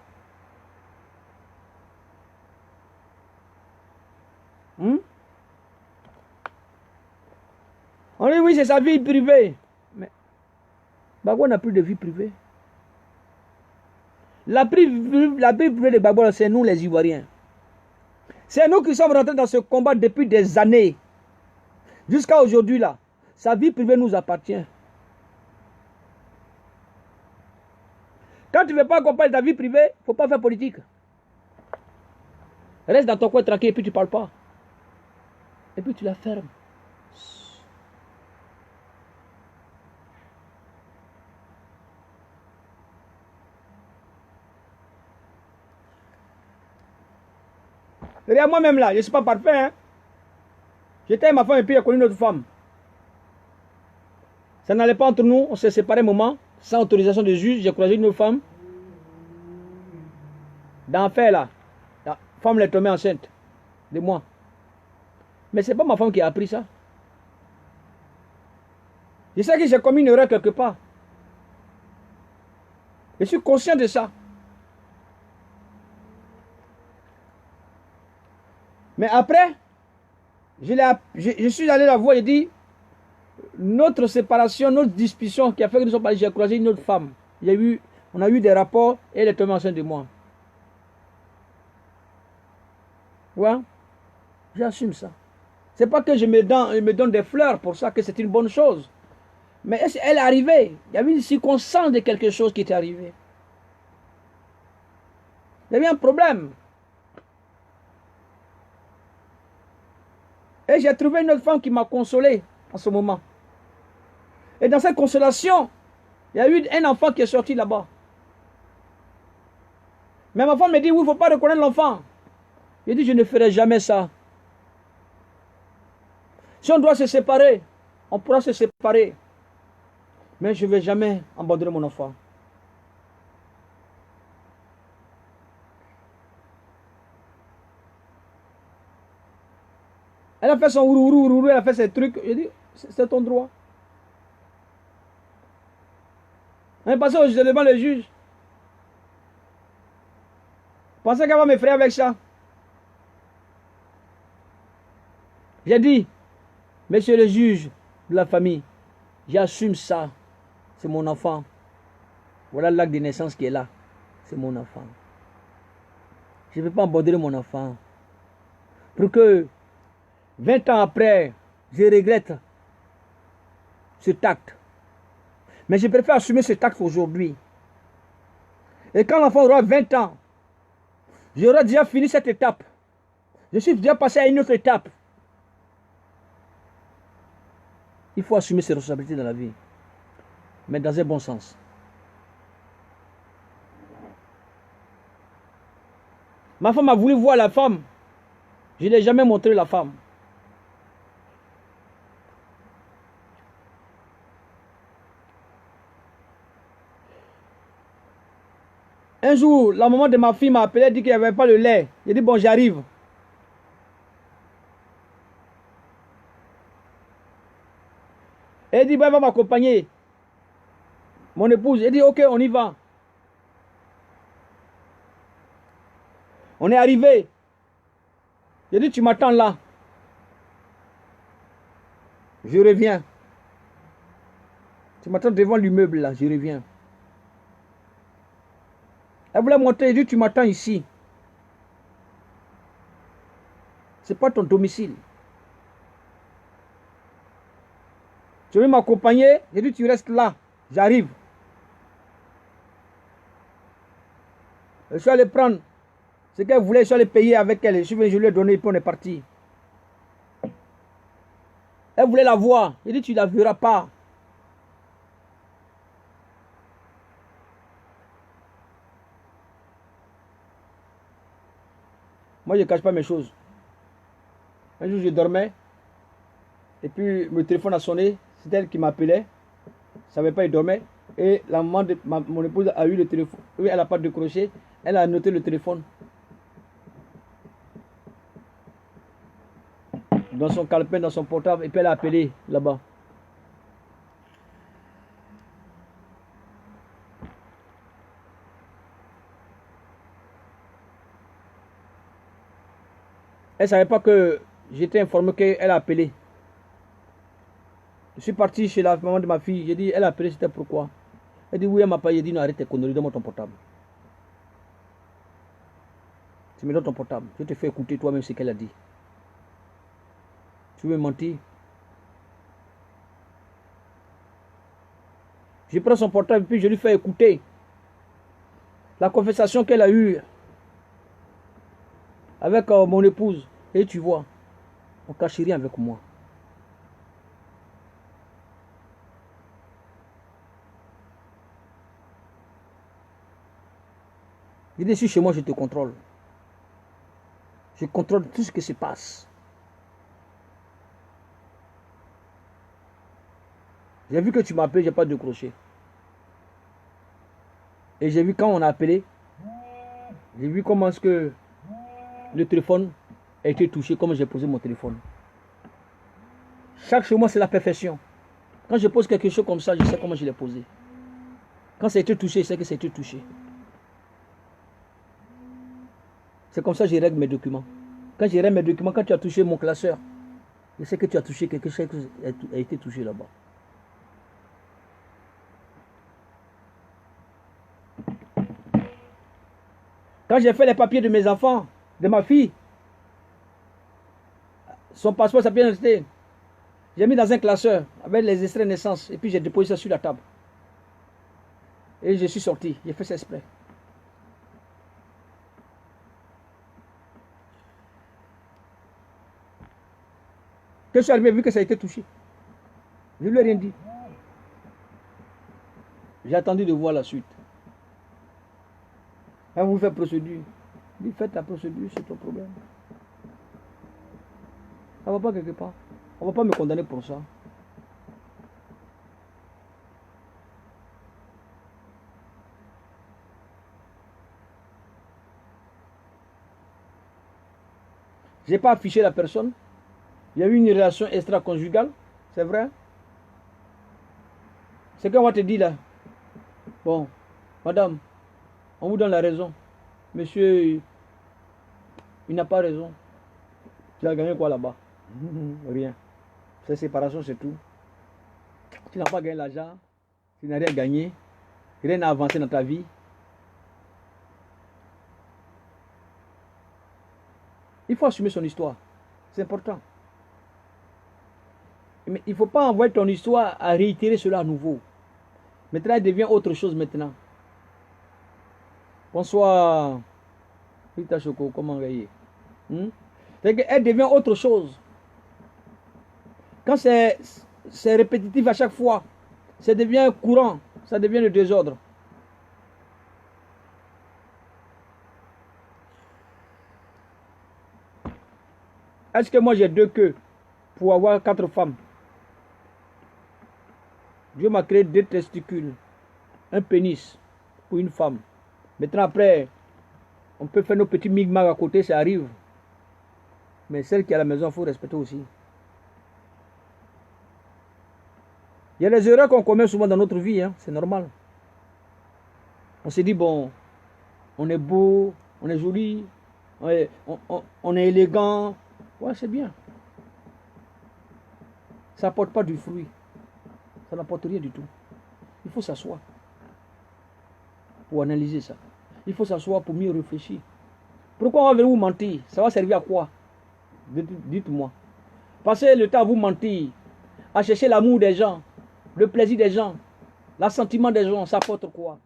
On dit oui, c'est sa vie privée. Mais Gbagbo n'a plus de vie privée. La vie privée de Gbagbo, c'est nous les Ivoiriens. C'est nous qui sommes rentrés dans ce combat depuis des années. Jusqu'à aujourd'hui là. Sa vie privée nous appartient. Quand tu ne veux pas qu'on parle de ta vie privée, il ne faut pas faire politique. Reste dans ton coin tranquille et puis tu ne parles pas. Et puis tu la fermes. Regarde moi-même là, je ne suis pas parfait. Hein? J'étais avec ma femme et puis j'ai connu une autre femme. Ça n'allait pas entre nous, on s'est séparés un moment, sans autorisation de juge, j'ai croisé une autre femme. Dans l'affaire là, la femme l'est tombée enceinte de moi. Mais ce n'est pas ma femme qui a appris ça. Je sais que j'ai commis une erreur quelque part. Je suis conscient de ça. Mais après, je suis allé la voir et dit, notre séparation, notre discussion qui a fait que nous sommes partis, j'ai croisé une autre femme. On a eu des rapports et elle est tombée enceinte de moi. Ouais, j'assume ça. C'est pas que je me donne des fleurs pour ça, que c'est une bonne chose. Mais elle est arrivée. Il y avait une circonstance de quelque chose qui est arrivé. Il y avait un problème. Et j'ai trouvé une autre femme qui m'a consolé en ce moment. Et dans cette consolation, il y a eu un enfant qui est sorti là-bas. Mais ma femme me dit, oui, il ne faut pas reconnaître l'enfant. J'ai dit, je ne ferai jamais ça. Si on doit se séparer, on pourra se séparer. Mais je ne vais jamais abandonner mon enfant. Elle a fait son ourou, elle a fait ses trucs. J'ai dit, c'est ton droit. On est passé devant le juge. Pensez qu'elle va me frayer avec ça. J'ai dit, monsieur le juge de la famille, j'assume ça. C'est mon enfant. Voilà l'acte de naissance qui est là. C'est mon enfant. Je ne vais pas abandonner mon enfant. Pour que 20 ans après, je regrette cet acte. Mais je préfère assumer cet acte aujourd'hui. Et quand l'enfant aura 20 ans, j'aurai déjà fini cette étape. Je suis déjà passé à une autre étape. Il faut assumer ses responsabilités dans la vie. Mais dans un bon sens. Ma femme a voulu voir la femme. Je ne l'ai jamais montré la femme. Un jour, la maman de ma fille m'a appelé, elle dit qu'il n'y avait pas le lait. J'ai dit, bon, j'arrive. Elle dit, bah, elle va m'accompagner. Mon épouse, elle dit, ok, on y va. On est arrivé. J'ai dit, tu m'attends là. Je reviens. Tu m'attends devant l'immeuble là, je reviens. Elle voulait monter, j'ai dit, tu m'attends ici. C'est pas ton domicile. Tu veux m'accompagner? J'ai dit, tu restes là. J'arrive. Je suis allé prendre ce qu'elle voulait, je suis allé payer avec elle. Je suis venu, je lui ai donné, puis on est parti. Elle voulait la voir. J'ai dit, tu ne la verras pas. Moi, je ne cache pas mes choses. Un jour, je dormais. Et puis, le téléphone a sonné. C'est elle qui m'appelait. Je ne savais pas, il dormait. Et la maman de mon épouse a eu le téléphone. Oui, elle n'a pas décroché. Elle a noté le téléphone. Dans son calepin, dans son portable. Et puis, elle a appelé là-bas. Elle ne savait pas que j'étais informé qu'elle a appelé. Je suis parti chez la maman de ma fille. J'ai dit, elle a appelé, c'était pourquoi? Elle dit, oui, elle m'a pas. J'ai dit, non, arrête tes conneries, donne-moi ton portable. Tu me donnes ton portable. Je te fais écouter toi-même ce qu'elle a dit. Tu veux mentir? Je prends son portable et puis je lui fais écouter la conversation qu'elle a eue avec mon épouse. Et tu vois, on ne cache rien avec moi. Je dis, si chez moi, je te contrôle. Je contrôle tout ce qui se passe. J'ai vu que tu m'appelles, je n'ai pas décroché. Et j'ai vu quand on a appelé, j'ai vu comment est-ce que le téléphone a été touché, comment j'ai posé mon téléphone. Chaque chez moi, c'est la perfection. Quand je pose quelque chose comme ça, je sais comment je l'ai posé. Quand ça a été touché, je sais que ça a été touché. C'est comme ça que je règle mes documents. Quand je règle mes documents, quand tu as touché mon classeur, je sais que tu as touché quelque chose qui a été touché là-bas. Quand j'ai fait les papiers de mes enfants, de ma fille, son passeport, sa pièce d'identité, j'ai mis dans un classeur avec les extraits de naissance et puis j'ai déposé ça sur la table. Et je suis sorti, j'ai fait ça exprès. Que je suis arrivé, vu que ça a été touché. Je ne lui ai rien dit. J'ai attendu de voir la suite. Quand vous faites procédure, dis faites ta procédure, c'est ton problème. Ça ne va pas quelque part. On ne va pas me condamner pour ça. Je n'ai pas affiché la personne. Il y a eu une relation extra-conjugale, c'est vrai. C'est qu'on va te dire là. Bon, madame, on vous donne la raison. Monsieur, il n'a pas raison. Tu as gagné quoi là-bas? Rien. Cette séparation, c'est tout. Tu n'as pas gagné l'argent. Tu n'as rien gagné. Rien n'a avancé dans ta vie. Il faut assumer son histoire. C'est important. Mais il ne faut pas envoyer ton histoire à réitérer cela à nouveau. Maintenant, elle devient autre chose maintenant. Bonsoir. Rita Choco, comment gagner? Elle devient autre chose. Quand c'est répétitif à chaque fois, ça devient courant, ça devient le désordre. Est-ce que moi j'ai 2 queues pour avoir 4 femmes? Dieu m'a créé 2 testicules, un pénis pour une femme Maintenant, après, on peut faire nos petits migmags à côté, ça arrive. Mais celle qui est à la maison, il faut respecter aussi. Il y a des erreurs qu'on commet souvent dans notre vie, hein, c'est normal. On se dit, bon, on est beau, on est joli, on est élégant. Ouais, c'est bien. Ça n'apporte pas du fruit. Ça n'apporte rien du tout. Il faut s'asseoir pour analyser ça. Il faut s'asseoir pour mieux réfléchir. Pourquoi on va venir vous mentir? Ça va servir à quoi? Dites-moi. Passez le temps à vous mentir, à chercher l'amour des gens, le plaisir des gens, l'assentiment des gens, ça apporte quoi?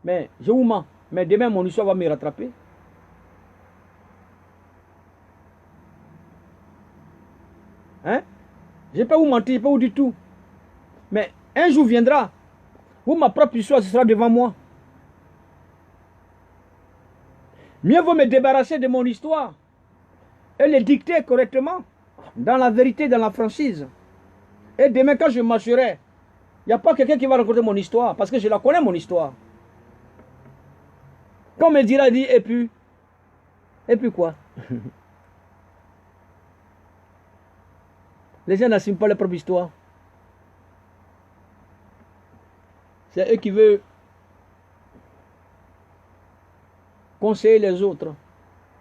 Mais je vous mens. Mais demain, mon histoire va me rattraper. Hein? Je ne vais pas vous mentir, je ne vais pas vous dire tout. Mais un jour viendra où ma propre histoire sera devant moi. Mieux vaut me débarrasser de mon histoire et les dicter correctement, dans la vérité, dans la franchise. Et demain, quand je marcherai, il n'y a pas quelqu'un qui va raconter mon histoire, parce que je la connais, mon histoire. Quand on me dira, dit, et puis quoi? Les gens n'assument pas leur propre histoire. C'est eux qui veulent conseiller les autres.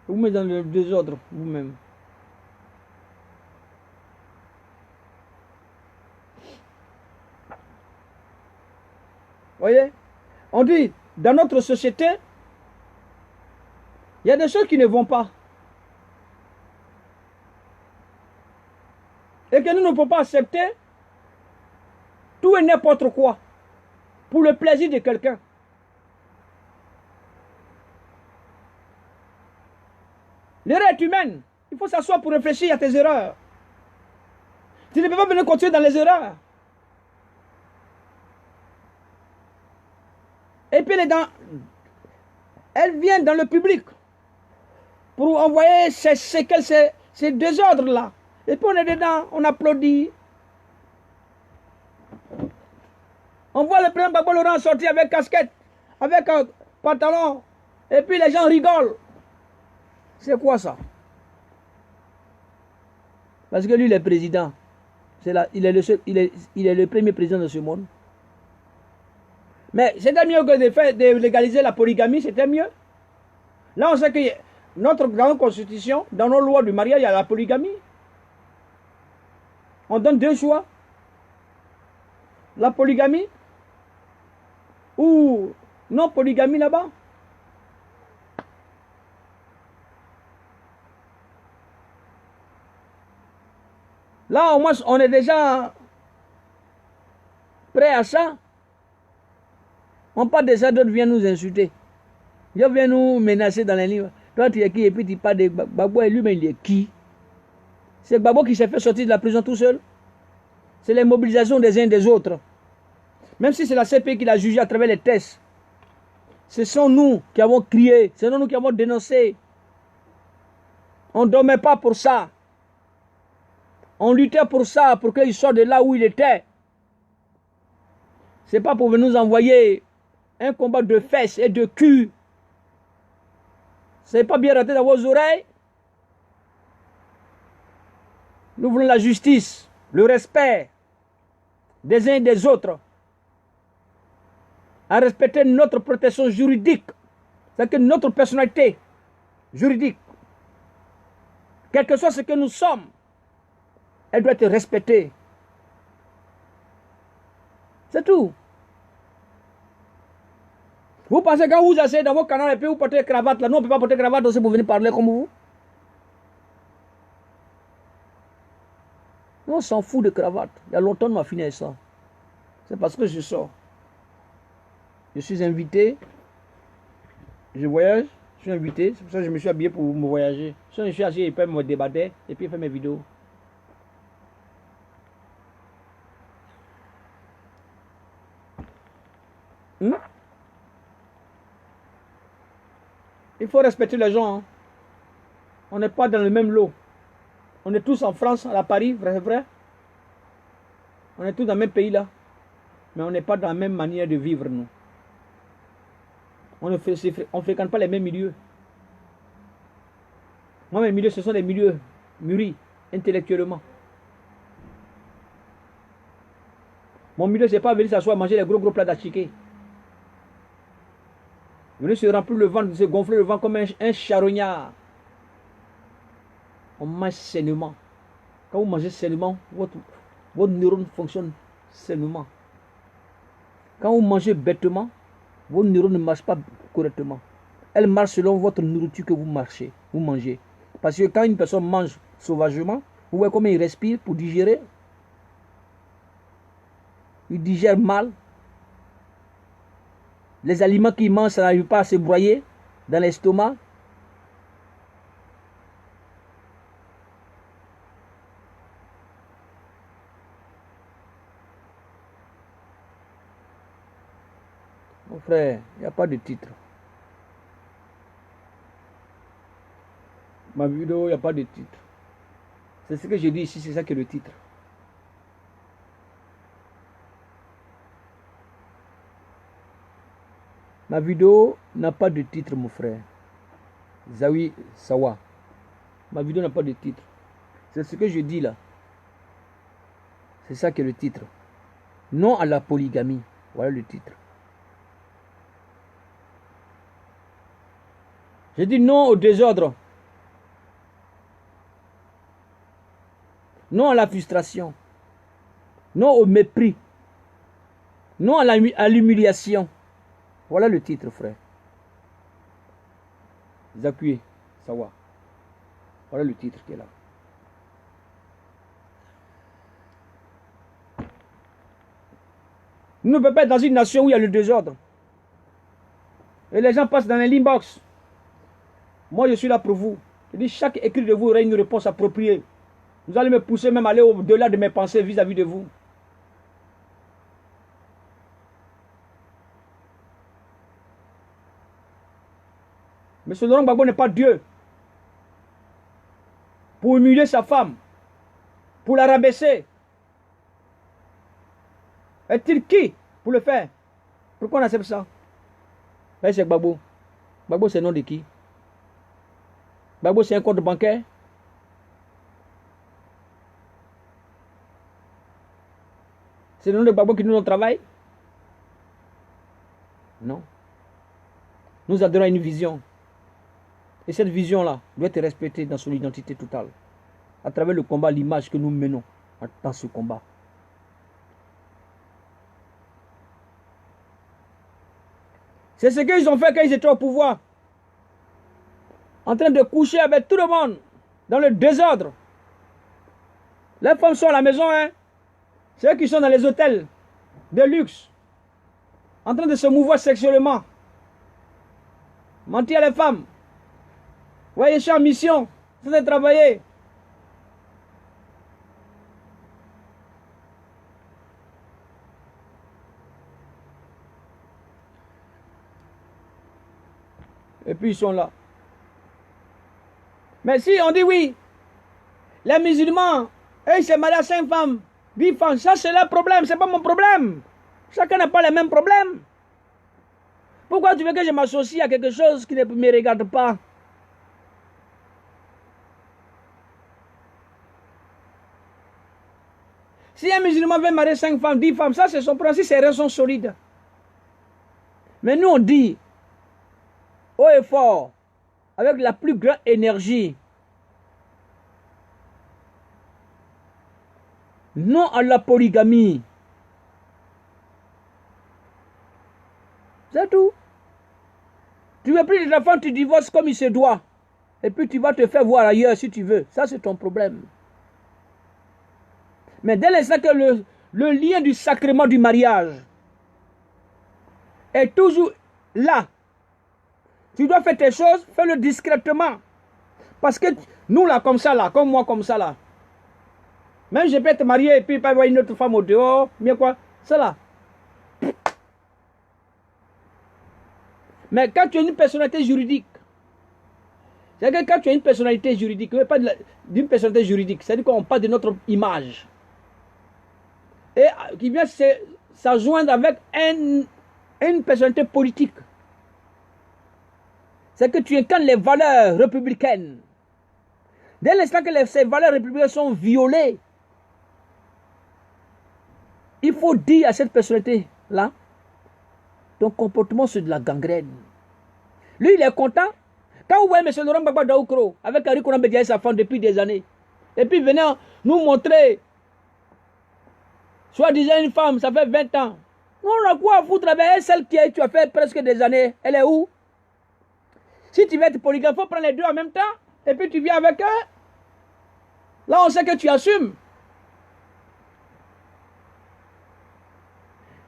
Vous mettez dans le désordre vous-même. Voyez? On dit, dans notre société, il y a des choses qui ne vont pas. Et que nous ne pouvons pas accepter tout et n'importe quoi pour le plaisir de quelqu'un. L'erreur est humaine. Il faut s'asseoir pour réfléchir à tes erreurs. Tu ne peux pas venir continuer dans les erreurs. Et puis elle vient dans le public pour envoyer ces désordres-là. Et puis on est dedans, on applaudit. On voit le président Gbagbo Laurent sortir avec casquette, avec un pantalon, et puis les gens rigolent. C'est quoi ça? Parce que lui, il est président. Il est le premier président de ce monde. Mais c'était mieux que de légaliser la polygamie, c'était mieux. Là, on sait que dans notre constitution, dans nos lois du mariage, il y a la polygamie. On donne deux choix. La polygamie ou non polygamie là-bas. Là, au moins, on est déjà prêt à ça. On parle de ça, d'autres viennent nous insulter. D'autres viennent nous menacer dans les livres. Toi, tu es qui? Et puis tu parles de Gbagbo et lui, mais il est qui? C'est Gbagbo qui s'est fait sortir de la prison tout seul. C'est les mobilisations des uns et des autres. Même si c'est la CPI qui l'a jugé à travers les tests. Ce sont nous qui avons crié. Ce sont nous qui avons dénoncé. On ne dormait pas pour ça. On luttait pour ça, pour qu'il sorte de là où il était. Ce n'est pas pour nous envoyer un combat de fesses et de cul. Ce n'est pas bien rentré dans vos oreilles. Nous voulons la justice, le respect des uns et des autres. À respecter notre protection juridique. C'est-à-dire que notre personnalité juridique, quel que soit ce que nous sommes, elle doit être respectée. C'est tout. Vous pensez que quand vous asseyez dans vos canaux et puis vous portez cravate là, nous on ne peut pas porter cravate aussi pour venir parler comme vous. Nous on s'en fout de cravate. Il y a longtemps on m'a fini avec ça. C'est parce que je sors. Je suis invité. Je voyage. Je suis invité. C'est pour ça que je me suis habillé pour me voyager. Si je suis assis, il peut me débattre et puis faire mes vidéos. Il faut respecter les gens. Hein. On n'est pas dans le même lot. On est tous en France, à Paris, vrai, vrai. On est tous dans le même pays là. Mais on n'est pas dans la même manière de vivre, nous. On ne fréquente pas les mêmes milieux. Moi, mes milieux, ce sont des milieux mûris intellectuellement. Mon milieu, c'est pas venir s'asseoir, manger les gros plats d'achiqué. Venir se remplir le ventre, se gonfler le ventre comme un charognard. On mange sainement. Quand vous mangez sainement, votre neurone fonctionne sainement. Quand vous mangez bêtement, vos neurones ne marchent pas correctement. Elles marchent selon votre nourriture que vous mangez. Parce que quand une personne mange sauvagement, vous voyez comment il respire pour digérer. Il digère mal. Les aliments qu'il mange, ça n'arrive pas à se broyer dans l'estomac. Mon frère, il n'y a pas de titre. Ma vidéo, il n'y a pas de titre. C'est ce que je dis ici, c'est ça qui est le titre. Ma vidéo n'a pas de titre, mon frère. Zawi Sawa. Ma vidéo n'a pas de titre. C'est ce que je dis là. C'est ça qui est le titre. Non à la polygamie. Voilà le titre. Je dis non au désordre. Non à la frustration. Non au mépris. Non à l'humiliation. Voilà le titre, frère. Zakoué, Sawa. Voilà le titre qui est là. Nous ne pouvons pas être dans une nation où il y a le désordre. Et les gens passent dans les inbox. Moi, je suis là pour vous. Je dis, chaque écrit de vous aura une réponse appropriée. Vous allez me pousser même à aller au-delà de mes pensées vis-à-vis de vous. Mais ce Laurent Gbagbo n'est pas Dieu. Pour humilier sa femme. Pour la rabaisser. Est-il qui pour le faire? Pourquoi on accepte ça? Ben, c'est Gbagbo. Gbagbo, c'est le nom de qui? Gbagbo, c'est un compte bancaire? C'est le nom de Gbagbo qui nous donne travail? Non. Nous adhérons à une vision. Et cette vision-là doit être respectée dans son identité totale. À travers le combat, l'image que nous menons dans ce combat. C'est ce qu'ils ont fait quand ils étaient au pouvoir. En train de coucher avec tout le monde dans le désordre. Les femmes sont à la maison, hein. C'est eux qui sont dans les hôtels de luxe. En train de se mouvoir sexuellement. Mentir à les femmes. Voyez, je suis en mission. Je suis en train de travailler. Et puis ils sont là. Mais si on dit oui, les musulmans, eux ils se marient à 5 femmes, 8 femmes, ça c'est leur problème, c'est pas mon problème. Chacun n'a pas les mêmes problèmes. Pourquoi tu veux que je m'associe à quelque chose qui ne me regarde pas? Si un musulman veut marier 5 femmes, 10 femmes, ça c'est son problème, si ses raisons sont solides. Mais nous on dit, haut et fort, avec la plus grande énergie, non à la polygamie. C'est tout. Tu veux plus de la femme, tu divorces comme il se doit. Et puis tu vas te faire voir ailleurs si tu veux. Ça c'est ton problème. Mais dès l'instant que le lien du sacrement du mariage est toujours là, tu dois faire tes choses, fais-le discrètement. Parce que nous là, comme ça là, comme moi comme ça là, même je peux être marié et puis pas voir une autre femme au dehors, mais quoi, ça là. Mais quand tu as une personnalité juridique, c'est-à-dire que quand tu as une personnalité juridique, pas d'une personnalité juridique, c'est-à-dire qu'on parle de notre image, et qui vient s'adjoindre avec une personnalité politique. c'est que tu incarnes les valeurs républicaines. Dès l'instant que ces valeurs républicaines sont violées, il faut dire à cette personnalité-là, ton comportement c'est de la gangrène. Lui, il est content. Quand vous voyez M. Laurent Gbagba Daoukro avec Henri Konan Bédiaye et sa femme depuis des années, et puis venez nous montrer, soi-disant une femme, ça fait 20 ans. Non, on a quoi à foutre avec celle qui tu as fait presque des années. Elle est où? Si tu veux être polygame, il faut prendre les deux en même temps, et puis tu viens avec eux. Là, on sait que tu assumes.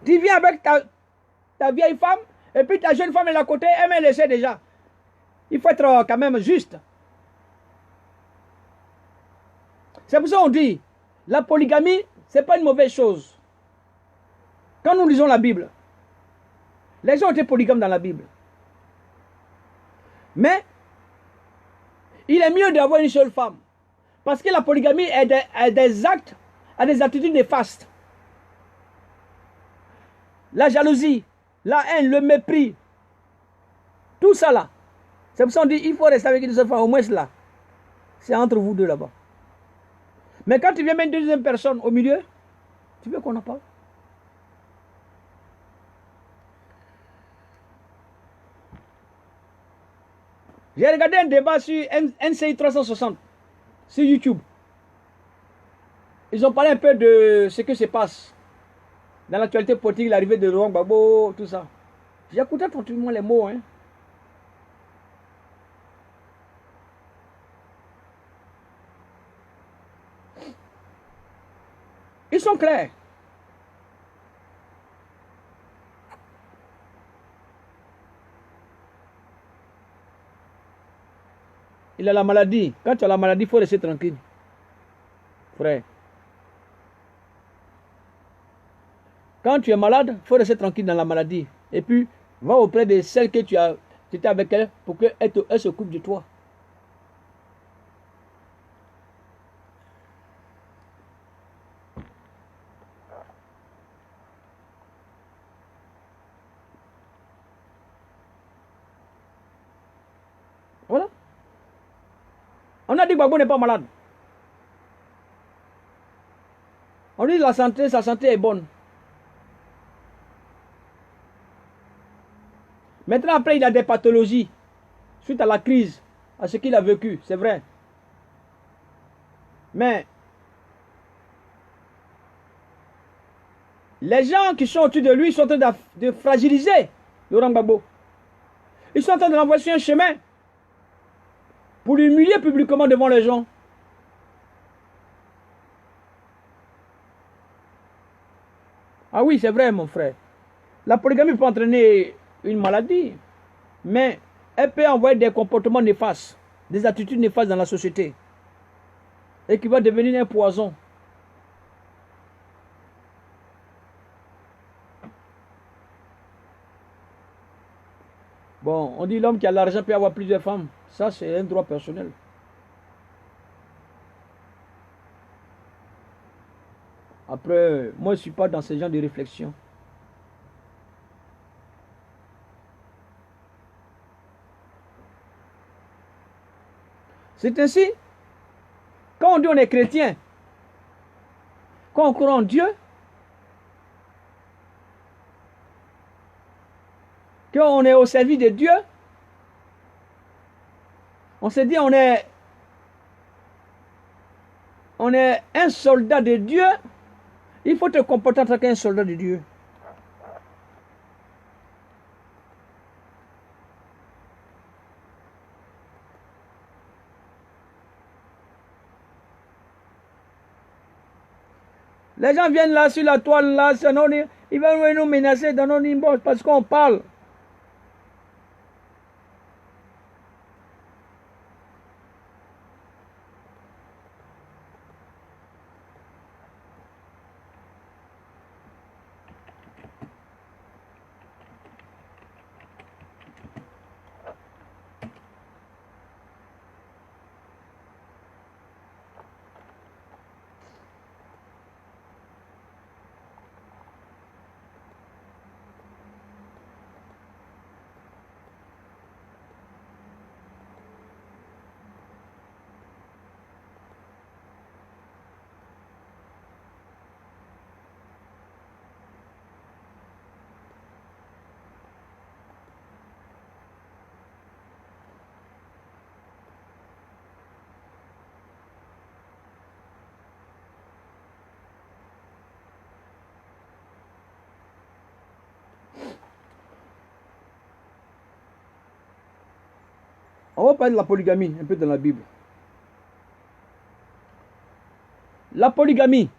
Tu viens avec ta vieille femme, et puis ta jeune femme est à côté, elle le sait déjà. Il faut être quand même juste. C'est pour ça qu'on dit, la polygamie, ce n'est pas une mauvaise chose. Quand nous lisons la Bible, les gens étaient polygames dans la Bible. Mais, il est mieux d'avoir une seule femme. Parce que la polygamie est des actes, a des attitudes néfastes. La jalousie, la haine, le mépris, tout ça là. C'est pour ça qu'on dit il faut rester avec une seule femme, au moins là. C'est entre vous deux là-bas. Mais quand tu viens mettre une deuxième personne au milieu, tu veux qu'on en parle? J'ai regardé un débat sur NCI 360, sur YouTube. Ils ont parlé un peu de ce qui se passe dans l'actualité politique, l'arrivée de Laurent Gbagbo, tout ça. J'ai écouté tranquillement les mots. Hein. Ils sont clairs. Il a la maladie. Quand tu as la maladie, il faut rester tranquille. Frère. Quand tu es malade, il faut rester tranquille dans la maladie. Et puis, va auprès de celle que tu étais avec elle pour qu'elle s'occupe de toi. Voilà. On a dit que Gbagbo n'est pas malade. On dit que sa santé est bonne. Maintenant, après, il a des pathologies suite à la crise, à ce qu'il a vécu, c'est vrai. Mais les gens qui sont autour de lui sont en train de fragiliser Laurent Gbagbo. Ils sont en train de l'envoyer sur un chemin pour l'humilier publiquement devant les gens. Ah oui, c'est vrai, mon frère. La polygamie peut entraîner une maladie, mais elle peut envoyer des comportements néfastes, des attitudes néfastes dans la société, et qui va devenir un poison. Bon, on dit l'homme qui a l'argent peut avoir plusieurs femmes. Ça, c'est un droit personnel. Après, moi, je ne suis pas dans ce genre de réflexion. C'est ainsi, quand on dit on est chrétien, quand on croit en Dieu, quand on est au service de Dieu, on se dit on est un soldat de Dieu, il faut te comporter en tant qu'un soldat de Dieu. Les gens viennent là sur la toile, là, ils veulent nous menacer dans nos inbox parce qu'on parle. On va parler de la polygamie un peu dans la Bible. La polygamie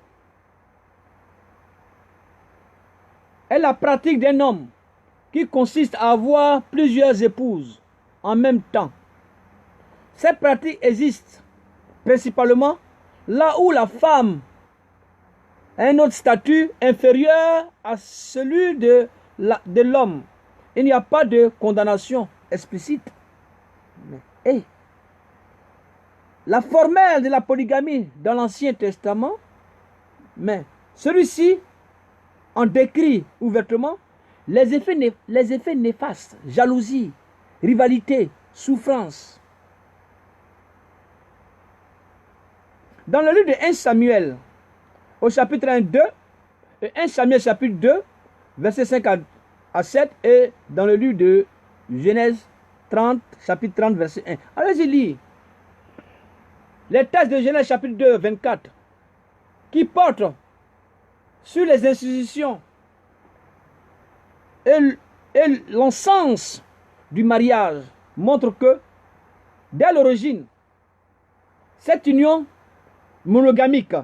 est la pratique d'un homme qui consiste à avoir plusieurs épouses en même temps. Cette pratique existe principalement là où la femme a un autre statut inférieur à celui de l'homme. Il n'y a pas de condamnation explicite. Mais, la formelle de la polygamie dans l'Ancien Testament, mais celui-ci en décrit ouvertement les effets néfastes, jalousie, rivalité, souffrance. Dans le livre de 1 Samuel, au chapitre 1, 2, et 1 Samuel chapitre 2, versets 5 à 7, et dans le livre de Genèse 30, chapitre 30, verset 1. Allez-y lire les textes de Genèse chapitre 2, 24, qui portent sur les institutions et l'encens du mariage, montrent que, dès l'origine, cette union monogamique,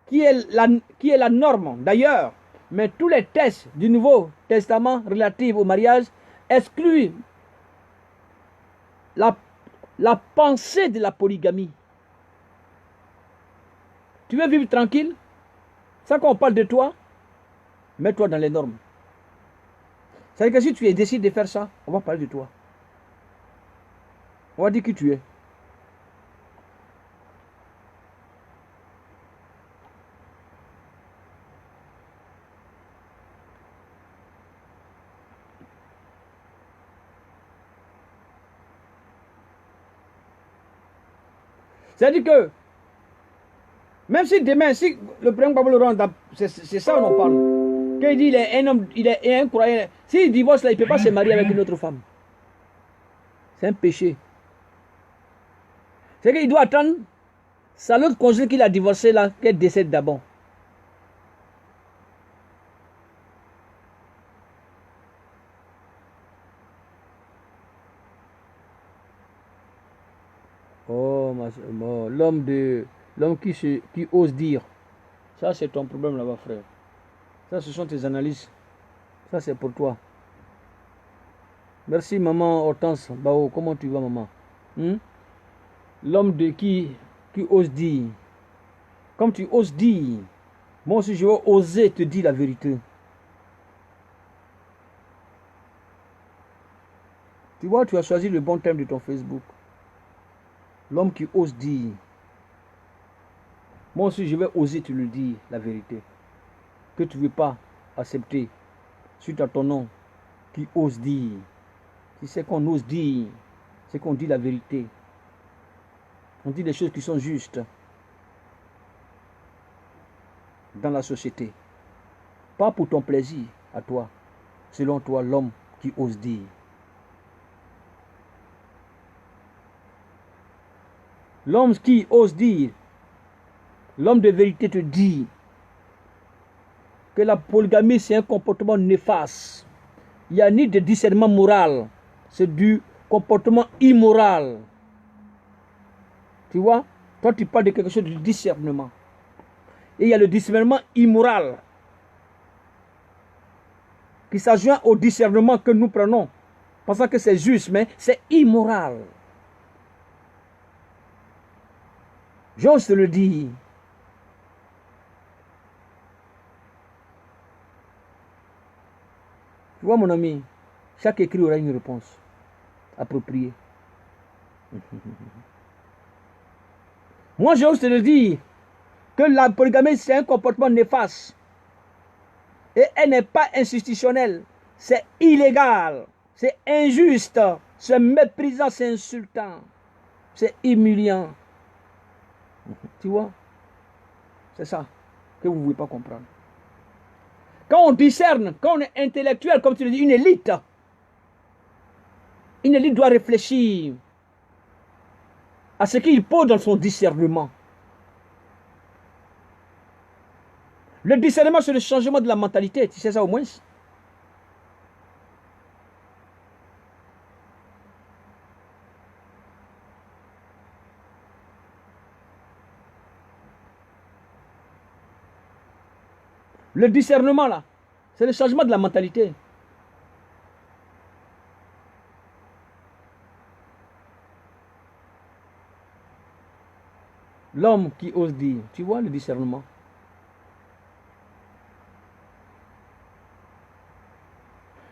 qui est la norme d'ailleurs, mais tous les textes du Nouveau Testament relatifs au mariage excluent la pensée de la polygamie. Tu veux vivre tranquille? Ça, quand on parle de toi, mets-toi dans les normes. C'est-à-dire que si tu décides de faire ça, on va parler de toi. On va dire qui tu es. C'est-à-dire que, même si demain, si le président Babou rentre, c'est ça on en parle. Quand il dit il est un homme, il est un croyant, s'il divorce là, il ne peut pas se marier avec une autre femme. C'est un péché. C'est qu'il doit attendre sa l'autre conjoint qu'il a divorcé là, qu'elle décède d'abord. Oh, l'homme qui ose dire. Ça, c'est ton problème là-bas, frère. Ça, ce sont tes analyses. Ça, c'est pour toi. Merci, maman Hortense. Bao, comment tu vas, maman? L'homme qui ose dire. Comme tu oses dire, moi aussi, je vais oser te dire la vérité. Tu vois, tu as choisi le bon thème de ton Facebook. L'homme qui ose dire. Moi aussi, je vais oser te le dire, la vérité. Que tu ne veux pas accepter suite à ton nom qui ose dire. Si c'est qu'on ose dire, c'est qu'on dit la vérité. On dit des choses qui sont justes dans la société. Pas pour ton plaisir à toi. Selon toi, l'homme qui ose dire. L'homme qui ose dire, l'homme de vérité te dit que la polygamie c'est un comportement néfaste. Il n'y a ni de discernement moral, c'est du comportement immoral. Tu vois, toi tu parles de quelque chose de discernement. Et il y a le discernement immoral qui s'adjoint au discernement que nous prenons, pensant que c'est juste, mais c'est immoral. J'ose te le dire. Tu vois mon ami, chaque écrit aura une réponse appropriée. Moi j'ose te le dire que la polygamie c'est un comportement néfaste. Et elle n'est pas institutionnelle. C'est illégal. C'est injuste. C'est méprisant, c'est insultant. C'est humiliant. Tu vois? C'est ça que vous ne pouvez pas comprendre. Quand on discerne, quand on est intellectuel, comme tu le dis, une élite doit réfléchir à ce qu'il pose dans son discernement. Le discernement, c'est le changement de la mentalité. Tu sais ça au moins? Le discernement là, c'est le changement de la mentalité. L'homme qui ose dire, tu vois le discernement.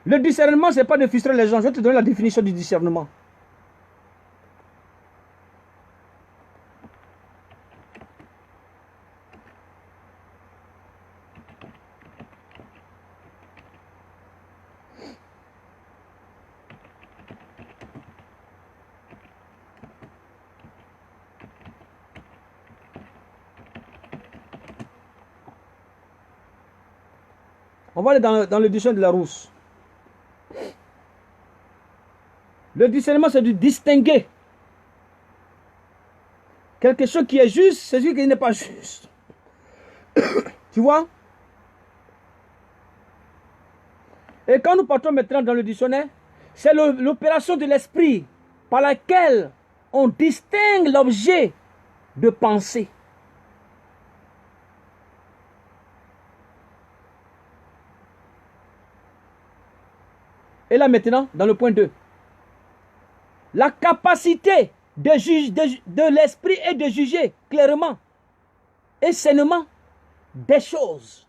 Le discernement, ce n'est pas de frustrer les gens. Je vais te donner la définition du discernement. On va aller dans le dictionnaire de la Rousse. Le discernement, c'est de distinguer. Quelque chose qui est juste, c'est ce qui n'est pas juste. Tu vois? Et quand nous partons maintenant dans le dictionnaire, c'est l'opération de l'esprit par laquelle on distingue l'objet de pensée. Et là maintenant, dans le point 2, la capacité de l'esprit est de juger clairement et sainement des choses.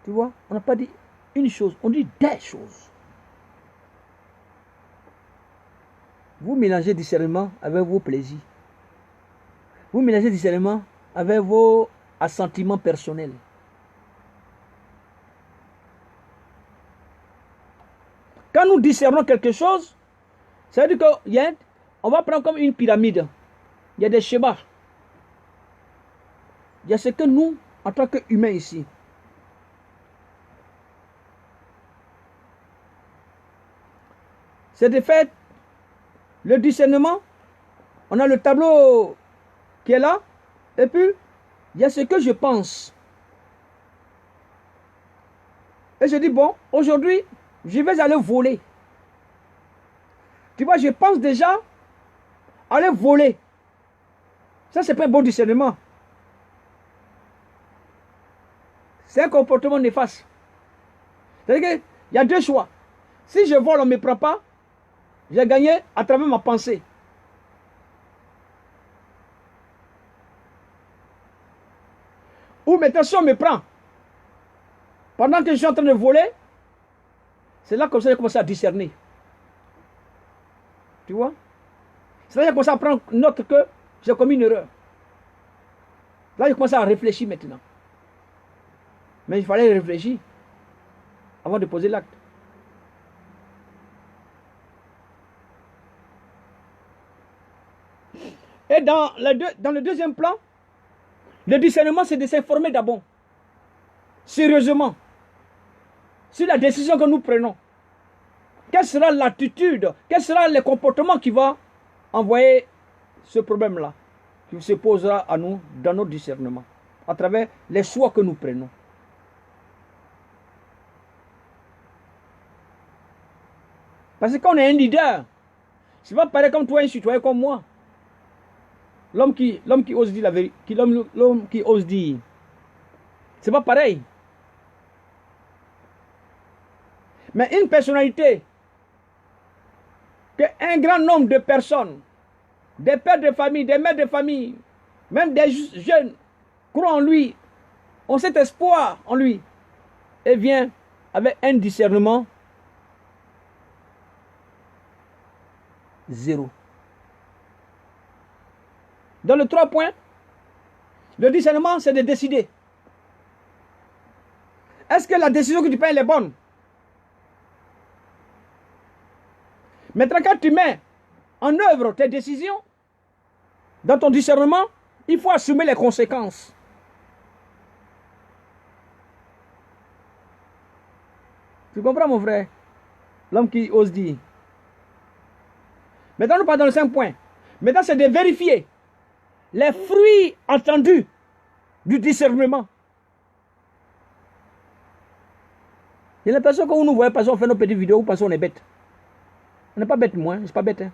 Tu vois, on n'a pas dit une chose, on dit des choses. Vous mélangez discernement avec vos plaisirs. Vous mélangez discernement avec vos assentiments personnels. Quand nous discernons quelque chose, ça veut dire qu'on va prendre comme une pyramide. Il y a des schémas. Il y a ce que nous, en tant qu'humains ici, c'est de fait le discernement. On a le tableau qui est là. Et puis, il y a ce que je pense. Et je dis, bon, aujourd'hui, je vais aller voler. Tu vois, je pense déjà aller voler. Ça, c'est pas un bon discernement. C'est un comportement néfaste. C'est-à-dire qu'il y a deux choix. Si je vole, on ne me prend pas, j'ai gagné à travers ma pensée. Ou maintenant, si on me prend, pendant que je suis en train de voler, c'est là comme ça que j'ai commencé à discerner. Tu vois? C'est là que j'ai commencé à prendre note que j'ai commis une erreur. Là, j'ai commencé à réfléchir maintenant. Mais il fallait réfléchir avant de poser l'acte. Et dans le deuxième plan, le discernement, c'est de s'informer d'abord, sérieusement, sur la décision que nous prenons. Quelle sera l'attitude, quels seront les comportements qui vont envoyer ce problème-là, qui se posera à nous dans notre discernement, à travers les choix que nous prenons. Parce que quand on est un leader, c'est pas pareil comme toi, un citoyen comme moi. L'homme qui ose dire la vérité, l'homme qui ose dire, c'est pas pareil. Mais une personnalité, qu'un grand nombre de personnes, des pères de famille, des mères de famille, même des jeunes, croient en lui, ont cet espoir en lui, et vient avec un discernement zéro. Dans le 3 points, le discernement, c'est de décider. Est-ce que la décision que tu prends, elle est bonne? Maintenant, quand tu mets en œuvre tes décisions, dans ton discernement, il faut assumer les conséquences. Tu comprends, mon frère? L'homme qui ose dire. Maintenant, nous partons dans le 5 points. Maintenant, c'est de vérifier les fruits attendus du discernement. Il y a des personnes que vous nous voyez passer, on fait nos petites vidéos, vous pensez qu'on est bête. On n'est pas bête, moi, je ne suis pas bête. Hein.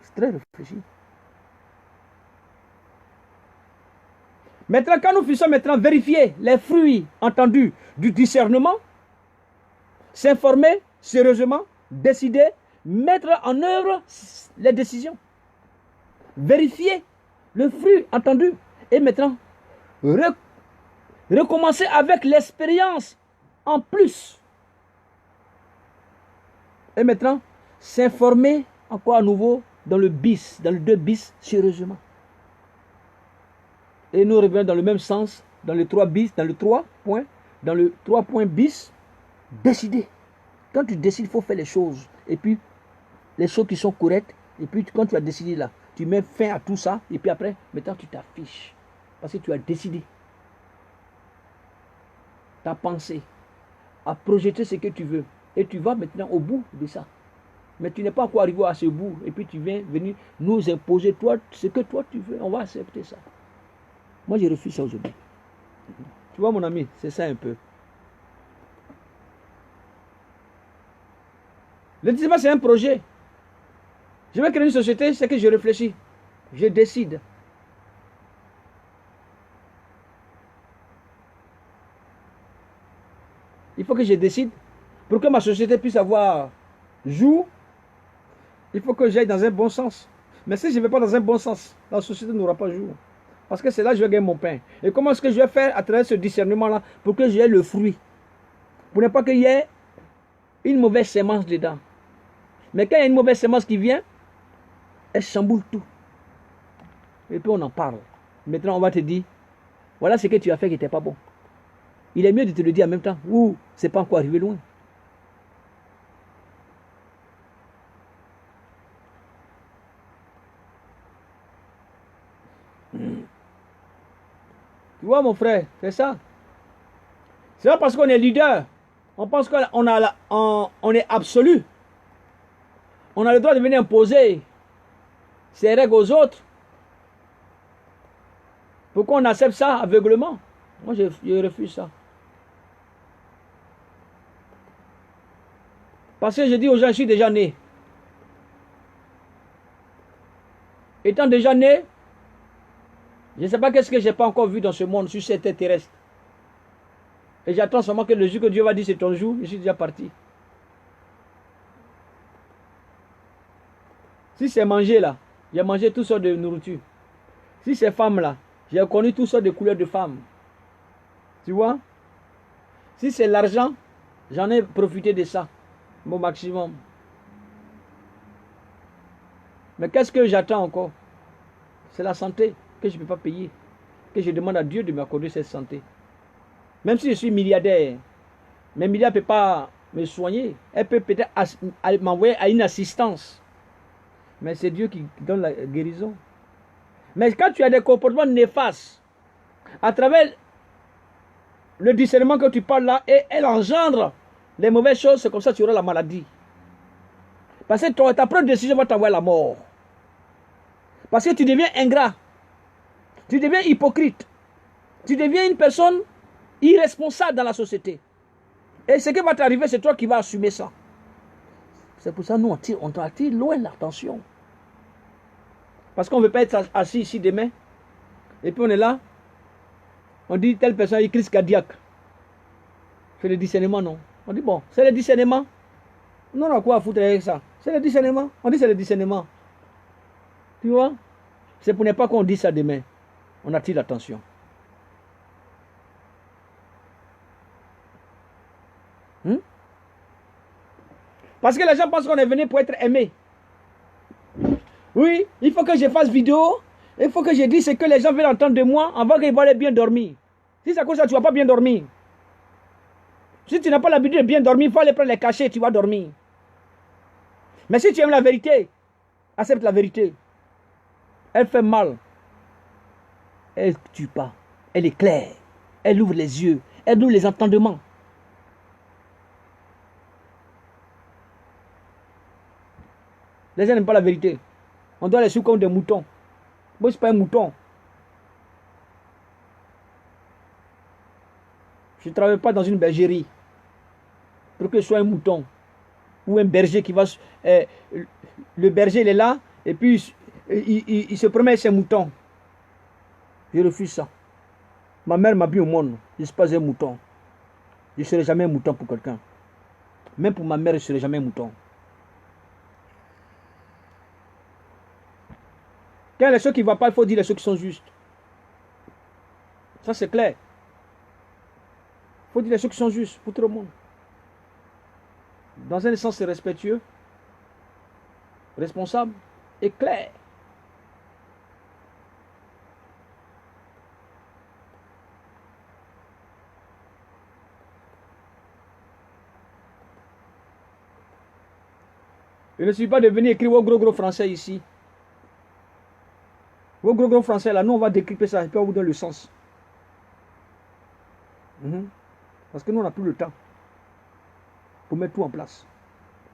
C'est très réfléchi. Maintenant, quand nous puissions maintenant vérifier les fruits entendus du discernement, s'informer sérieusement, décider, mettre en œuvre les décisions, vérifier le fruit entendu et maintenant recommencer avec l'expérience en plus. Et maintenant, s'informer encore à nouveau dans le bis, dans le 2 bis, sérieusement. Et nous revenons dans le même sens, dans le 3 bis, dans le 3 points, dans le 3 points bis, décider. Quand tu décides, il faut faire les choses. Et puis, les choses qui sont correctes. Et puis, quand tu as décidé là, tu mets fin à tout ça. Et puis après, maintenant, tu t'affiches. Parce que tu as décidé. Tu as pensé à projeter ce que tu veux. Et tu vas maintenant au bout de ça. Mais tu n'es pas encore arrivé à ce bout. Et puis, tu viens venir nous imposer toi, ce que toi tu veux. On va accepter ça. Moi, je refuse ça aujourd'hui. Tu vois, mon ami, c'est ça un peu. Le discernement, c'est un projet. Je vais créer une société, c'est que je réfléchis. Je décide. Il faut que je décide. Pour que ma société puisse avoir jour, il faut que j'aille dans un bon sens. Mais si je ne vais pas dans un bon sens, la société n'aura pas jour. Parce que c'est là que je vais gagner mon pain. Et comment est-ce que je vais faire à travers ce discernement-là pour que j'aie le fruit? Pour ne pas qu'il y ait une mauvaise sémence dedans. Mais quand il y a une mauvaise sémence qui vient, elle chamboule tout. Et puis on en parle. Maintenant on va te dire, voilà ce que tu as fait qui n'était pas bon. Il est mieux de te le dire en même temps. Ouh, c'est pas encore arrivé loin. Tu vois mon frère, c'est ça. C'est pas parce qu'on est leader, on pense qu'on est absolu. On a le droit de venir imposer ses règles aux autres. Pourquoi on accepte ça aveuglement? Moi, je refuse ça. Parce que je dis aux gens, je suis déjà né. Étant déjà né, je ne sais pas qu'est-ce que je n'ai pas encore vu dans ce monde, sur cette terre terrestre. Et j'attends seulement que le jour que Dieu va dire c'est ton jour, je suis déjà parti. Si c'est manger là, j'ai mangé toutes sortes de nourriture. Si c'est femme là, j'ai connu toutes sortes de couleurs de femmes. Tu vois? Si c'est l'argent, j'en ai profité de ça, au maximum. Mais qu'est-ce que j'attends encore? C'est la santé que je ne peux pas payer. Que je demande à Dieu de m'accorder cette santé. Même si je suis milliardaire, mes milliards ne peuvent pas me soigner. Elle peut peut-être m'envoyer à une assistance. Mais c'est Dieu qui donne la guérison. Mais quand tu as des comportements néfastes, à travers le discernement que tu parles là, et elle engendre les mauvaises choses, c'est comme ça que tu auras la maladie. Parce que ta propre décision va t'envoyer à la mort. Parce que tu deviens ingrat. Tu deviens hypocrite. Tu deviens une personne irresponsable dans la société. Et ce qui va t'arriver, c'est toi qui vas assumer ça. C'est pour ça que nous, on t'attire loin l'attention. Parce qu'on ne veut pas être assis ici demain. Et puis on est là. On dit telle personne a une crise cardiaque. C'est le discernement, non? On dit bon, c'est le discernement. Non, on a quoi à foutre avec ça? C'est le discernement. On dit c'est le discernement. Tu vois? C'est pour ne pas qu'on dise ça demain. On attire l'attention. Parce que les gens pensent qu'on est venu pour être aimé. Oui, il faut que je fasse vidéo. Il faut que je dise ce que les gens veulent entendre de moi avant qu'ils vont bien dormir. Si c'est comme ça, tu ne vas pas bien dormir. Si tu n'as pas l'habitude de bien dormir, il faut aller prendre les cachets, tu vas dormir. Mais si tu aimes la vérité, accepte la vérité. Elle fait mal. Elle ne tue pas. Elle est claire. Elle ouvre les yeux. Elle ouvre les entendements. Les gens n'aiment pas la vérité. On doit les suivre comme des moutons. Moi, je ne suis pas un mouton. Je ne travaille pas dans une bergerie pour que je sois un mouton. Ou un berger qui va... le berger, il est là, et puis il se promet ses moutons. Je refuse ça. Ma mère m'a mis au monde. Je ne suis pas un mouton. Je ne serai jamais un mouton pour quelqu'un. Même pour ma mère, je ne serai jamais un mouton. Quand il y a les choses qui ne vont pas, il faut dire les choses qui sont justes. Ça, c'est clair. Il faut dire les choses qui sont justes pour tout le monde. Dans un sens, c'est respectueux, responsable et clair. Je ne suis pas devenu écrire vos gros français ici. Vos gros français là, nous on va décrypter ça et puis on vous donne le sens. Parce que nous on n'a plus le temps pour mettre tout en place.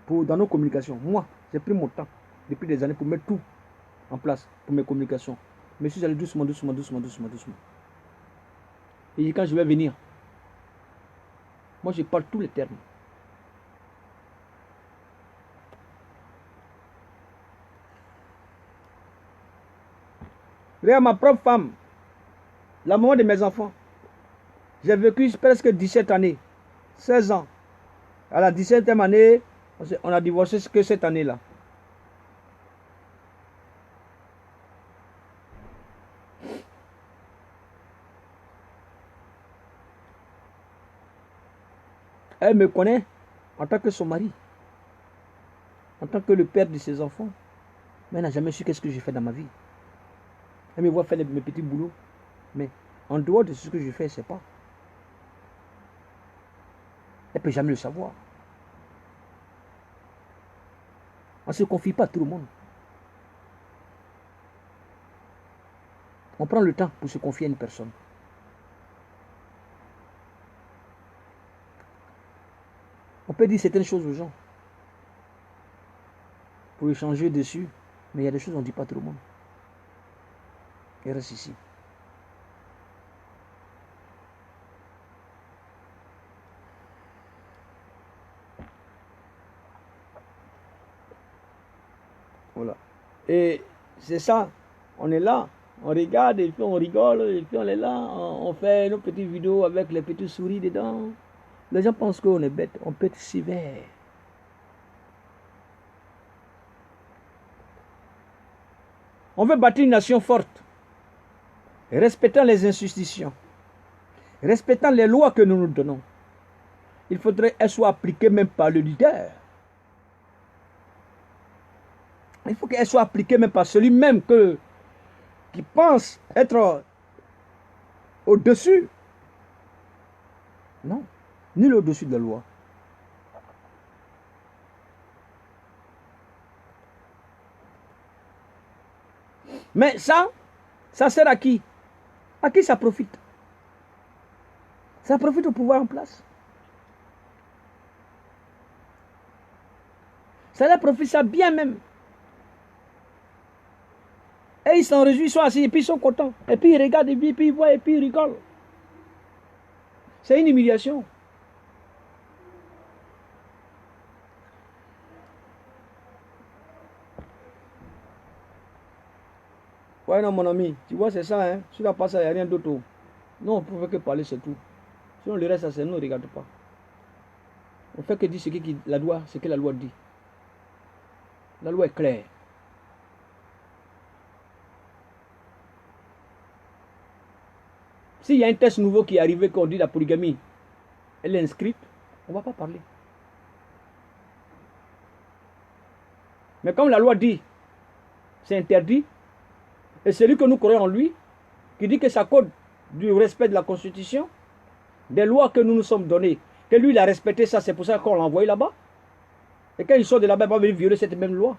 Dans nos communications. Moi, j'ai pris mon temps depuis des années pour mettre tout en place pour mes communications. Mais je suis allé doucement. Et quand je vais venir, moi je parle tous les termes. Regarde ma propre femme, la maman de mes enfants. J'ai vécu presque 17 années, 16 ans. À la 17e année, on a divorcé que cette année-là. Elle me connaît en tant que son mari, en tant que le père de ses enfants. Mais elle n'a jamais su qu'est-ce que j'ai fait dans ma vie. Elle me voit faire mes petits boulots. Mais en dehors de ce que je fais, elle ne sait pas. Elle ne peut jamais le savoir. On ne se confie pas à tout le monde. On prend le temps pour se confier à une personne. On peut dire certaines choses aux gens pour échanger dessus, mais il y a des choses qu'on ne dit pas à tout le monde. Il reste ici. Voilà. Et c'est ça. On est là. On regarde et puis on rigole. Et puis on est là. On fait nos petites vidéos avec les petites souris dedans. Les gens pensent qu'on est bête. On peut être sévère. On veut bâtir une nation forte. Respectant les institutions, respectant les lois que nous nous donnons, il faudrait qu'elles soient appliquées même par le leader. Il faut qu'elles soient appliquées même par celui même qui pense être au-dessus. Non, nul au-dessus de la loi. Mais ça sert à qui? À qui ça profite? Ça profite au pouvoir en place. Ça leur profite ça bien même. Et ils s'en réjouissent, ils sont assis et puis ils sont contents. Et puis ils regardent et puis ils voient et puis ils rigolent. C'est une humiliation. Ouais, non, mon ami, tu vois, c'est ça, hein. Si tu n'as pas ça, il n'y a rien d'autre. Non, on ne peut que parler, c'est tout. Sinon, le reste, ça, nous, on ne regarde pas. On fait que dire ce que la loi dit. La loi est claire. S'il y a un test nouveau qui est arrivé, qu'on dit la polygamie, elle est inscrite, on ne va pas parler. Mais comme la loi dit, c'est interdit, et celui que nous croyons en lui, qui dit que ça code du respect de la Constitution, des lois que nous nous sommes données, que lui il a respecté ça, c'est pour ça qu'on l'a envoyé là-bas. Et quand il sort de là-bas, il va venir violer cette même loi.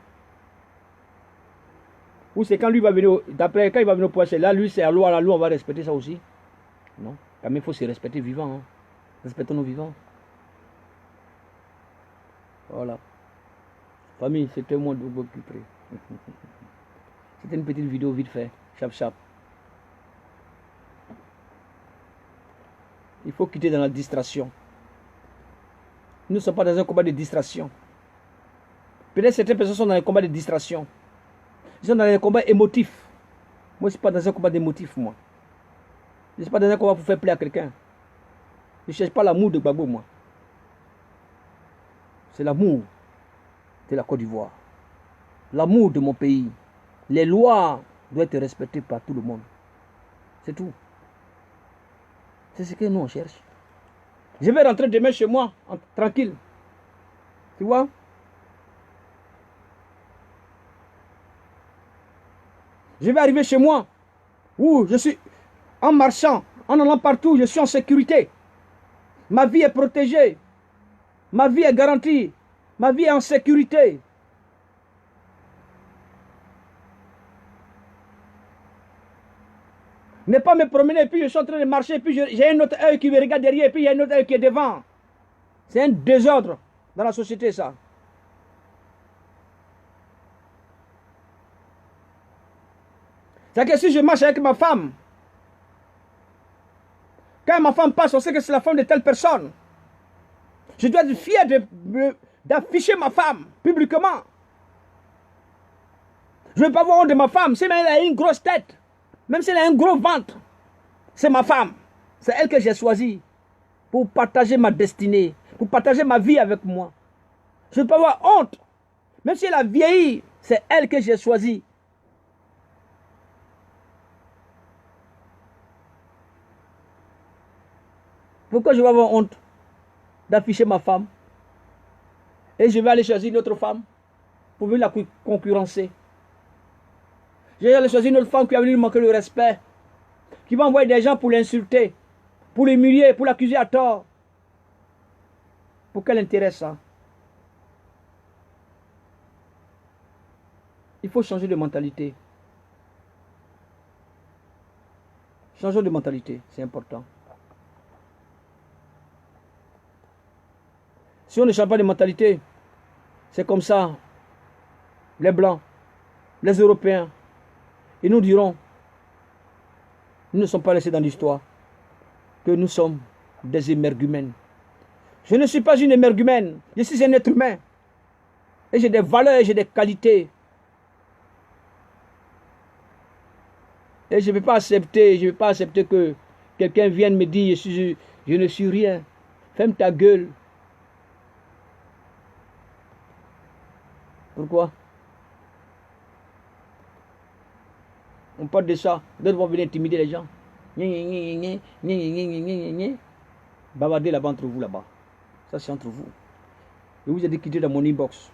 Ou c'est quand lui va venir, d'après quand il va venir au point, c'est là, lui c'est la loi, on va respecter ça aussi. Non, quand même il faut se respecter vivant. Hein. Respectons nos vivants. Voilà. Famille, c'était moi de vous occuper. C'était une petite vidéo vite fait, chap. Il faut quitter dans la distraction. Nous ne sommes pas dans un combat de distraction. Peut-être certaines personnes sont dans un combat de distraction. Ils sont dans un combat émotif. Moi, je ne suis pas dans un combat d'émotif, moi. ne suis pas dans un combat pour faire plaisir à quelqu'un. Je ne cherche pas l'amour de Gbagbo, moi. C'est l'amour de la Côte d'Ivoire. L'amour de mon pays. Les lois doivent être respectées par tout le monde. C'est tout. C'est ce que nous on cherche. Je vais rentrer demain chez moi, tranquille. Tu vois? Je vais arriver chez moi, où je suis en marchant, en allant partout, je suis en sécurité. Ma vie est protégée. Ma vie est garantie. Ma vie est en sécurité. Ne pas me promener, et puis je suis en train de marcher, et puis j'ai un autre œil qui me regarde derrière, et puis il y a un autre œil qui est devant. C'est un désordre dans la société, ça. C'est-à-dire que si je marche avec ma femme, quand ma femme passe, on sait que c'est la femme de telle personne. Je dois être fier d'afficher ma femme publiquement. Je ne veux pas avoir honte de ma femme, si elle a une grosse tête. Même si elle a un gros ventre, c'est ma femme. C'est elle que j'ai choisie pour partager ma destinée, pour partager ma vie avec moi. Je ne veux pas avoir honte. Même si elle a vieilli, c'est elle que j'ai choisie. Pourquoi je vais avoir honte d'afficher ma femme et je vais aller choisir une autre femme pour venir la concurrencer? Je vais aller choisir une autre femme qui va venir lui manquer le respect, qui va envoyer des gens pour l'insulter, pour l'humilier, pour l'accuser à tort. Pour quel intérêt ça? Il faut changer de mentalité. Changeons de mentalité, c'est important. Si on ne change pas de mentalité, c'est comme ça. Les Blancs, les Européens, ils nous diront, nous ne sommes pas laissés dans l'histoire, que nous sommes des émergumènes. Je ne suis pas une émergumène, je suis un être humain. Et j'ai des valeurs, j'ai des qualités. Et je ne vais pas accepter que quelqu'un vienne me dire, je ne suis rien. Ferme ta gueule. Pourquoi? On parle de ça. D'autres vont venir intimider les gens. Bavardez là-bas entre vous, là-bas. Ça, c'est entre vous. Je vous ai dit quitter dans mon inbox.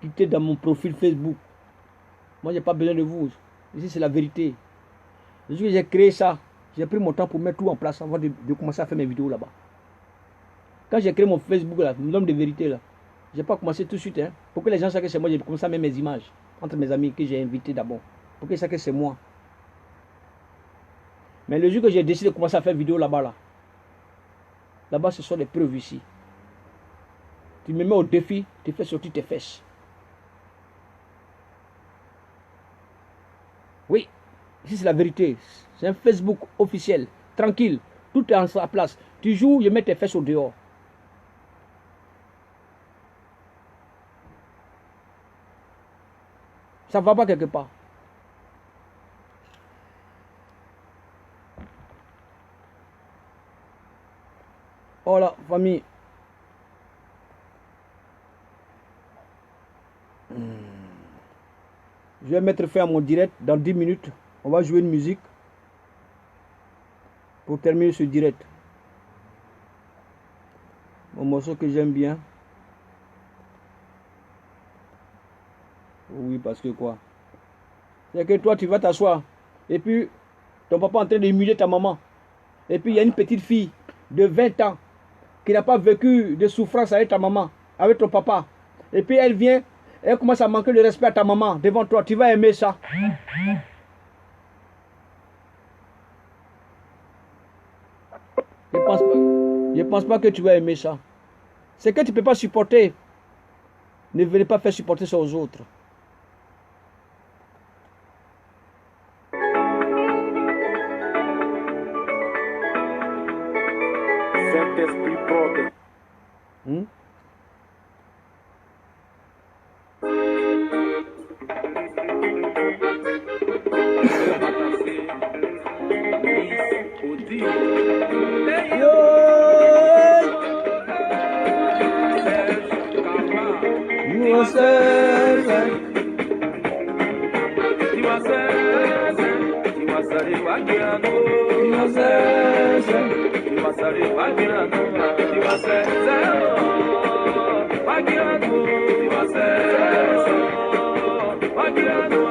Quitter dans mon profil Facebook. Moi, je n'ai pas besoin de vous. Ici, c'est la vérité. Le jour que j'ai créé ça, j'ai pris mon temps pour mettre tout en place avant de commencer à faire mes vidéos là-bas. Quand j'ai créé mon Facebook, là, l'homme de vérité, là, je n'ai pas commencé tout de suite. Hein, pour que les gens sachent que c'est moi, j'ai commencé à mettre mes images entre mes amis que j'ai invités d'abord. Pour qu'ils sachent que c'est moi. Mais le jour que j'ai décidé de commencer à faire vidéo là-bas, là-bas, ce sont les preuves ici. Tu me mets au défi, tu fais sortir tes fesses. Oui, ici c'est la vérité. C'est un Facebook officiel, tranquille. Tout est en sa place. Tu joues, je mets tes fesses au dehors. Ça ne va pas quelque part. Oh la famille. Je vais mettre fin à mon direct dans 10 minutes. On va jouer une musique pour terminer ce direct. Mon morceau que j'aime bien. Oui, parce que quoi? C'est que toi, tu vas t'asseoir. Et puis, ton papa est en train d'humilier ta maman. Et puis, il y a une petite fille de 20 ans qui n'a pas vécu de souffrance avec ta maman, avec ton papa. Et puis, elle vient, elle commence à manquer de respect à ta maman devant toi. Tu vas aimer ça. Je pense pas que tu vas aimer ça. C'est que tu ne peux pas supporter. Ne venez pas faire supporter ça aux autres. Saint-Esprit propre. Odi. You are servant. You are servant. You are servant. Wagiano. You are servant. You are servant. Wagiano. You are servant. Wagiano. You are servant. Wagiano.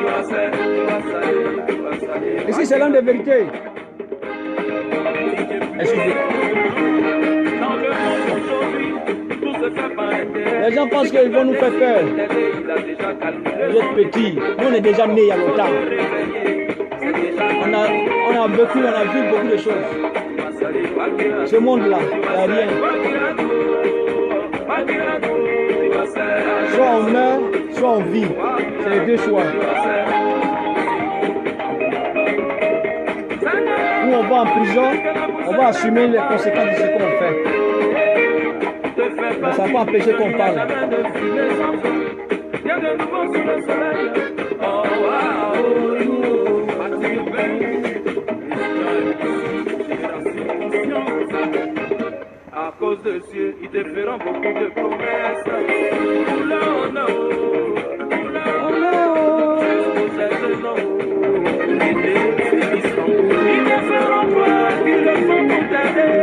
You are servant. You are servant. Ici, c'est l'homme de vérité. Excusez. Dans le monde aujourd'hui, tout se fait par intérêt. Les gens pensent qu'ils vont nous faire peur. Il a déjà calmé. Vous êtes petits. Nous, on est déjà nés il y a longtemps. On a vécu, on a vu beaucoup de choses. Ce monde-là, il n'y a rien. Soit on meurt, soit on vit. C'est les deux choix. Ou on va en prison, on va assumer les conséquences de ce qu'on fait. Mais ça ne va pas empêcher qu'on parle. À cause de Dieu, ils te feront beaucoup de promesses. Oula, oh non, oula, oh non, ils te feront croire qu'ils le font pour t'aider.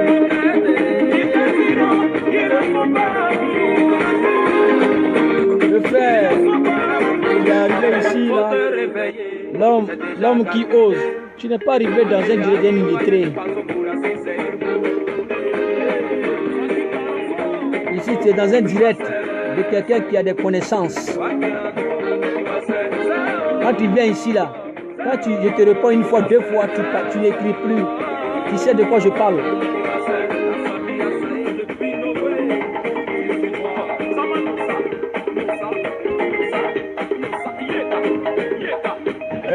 Ils te diront qu'ils le font pas pour Le frère, il est arrivé ici, là. L'homme qui ose. Tu n'es pas arrivé dans un direct illettré. Ici, tu es dans un direct de quelqu'un qui a des connaissances. Quand tu viens ici, là, quand je te réponds une fois, deux fois, tu n'écris plus. Tu sais de quoi je parle.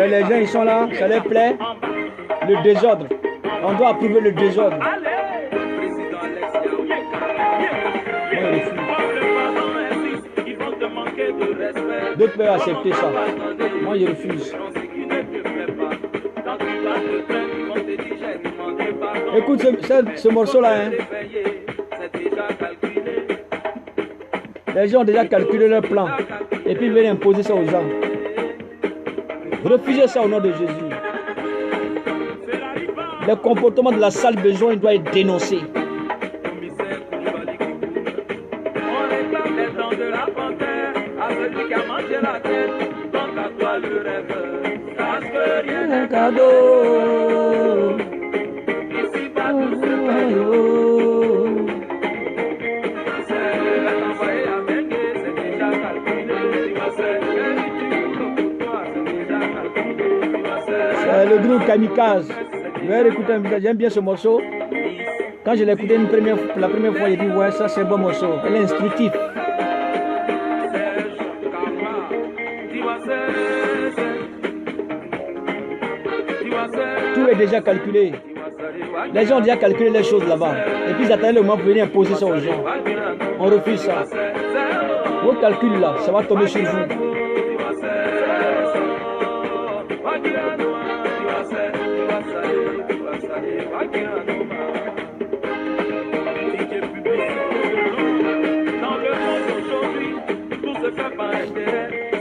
Les gens, ils sont là, ça leur plaît. Le désordre. On doit approuver le désordre. D'autres peuvent accepter ça. Moi, je refuse. Écoute ce morceau-là. Hein. Les gens ont déjà calculé leur plan. Et puis ils veulent imposer ça aux gens. Refusez ça au nom de Jésus. Le comportement de la sale besoin doit être dénoncé. Un cadeau. C'est le groupe Kamikaze. Je vais écouter un j'aime bien ce morceau. Quand je l'ai écouté la première fois, j'ai dit ouais, ça c'est un bon morceau. Elle est instructive. Tout est déjà calculé. Les gens ont déjà calculé les choses là-bas. Et puis ils attendaient le moment pour venir imposer ça aux gens. On refuse ça. Vos calculs là, ça va tomber sur vous.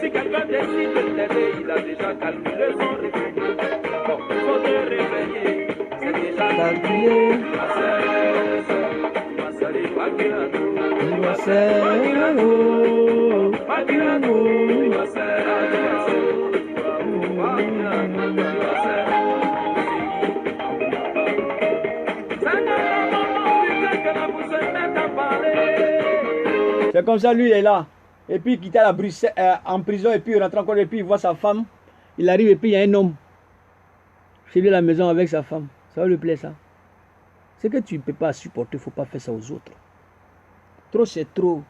Si quelqu'un décide de t'aider, il a déjà calculé son revenu. Bon, il faut te réveiller, c'est déjà calculé. C'est comme ça, lui, il est là. Et puis il quitte la Bruxelles, en prison, et puis il rentre encore, et puis il voit sa femme. Il arrive, et puis il y a un homme chez lui à la maison avec sa femme. Ça va lui plaire, ça. Ce que tu ne peux pas supporter, il ne faut pas faire ça aux autres. Trop, c'est trop.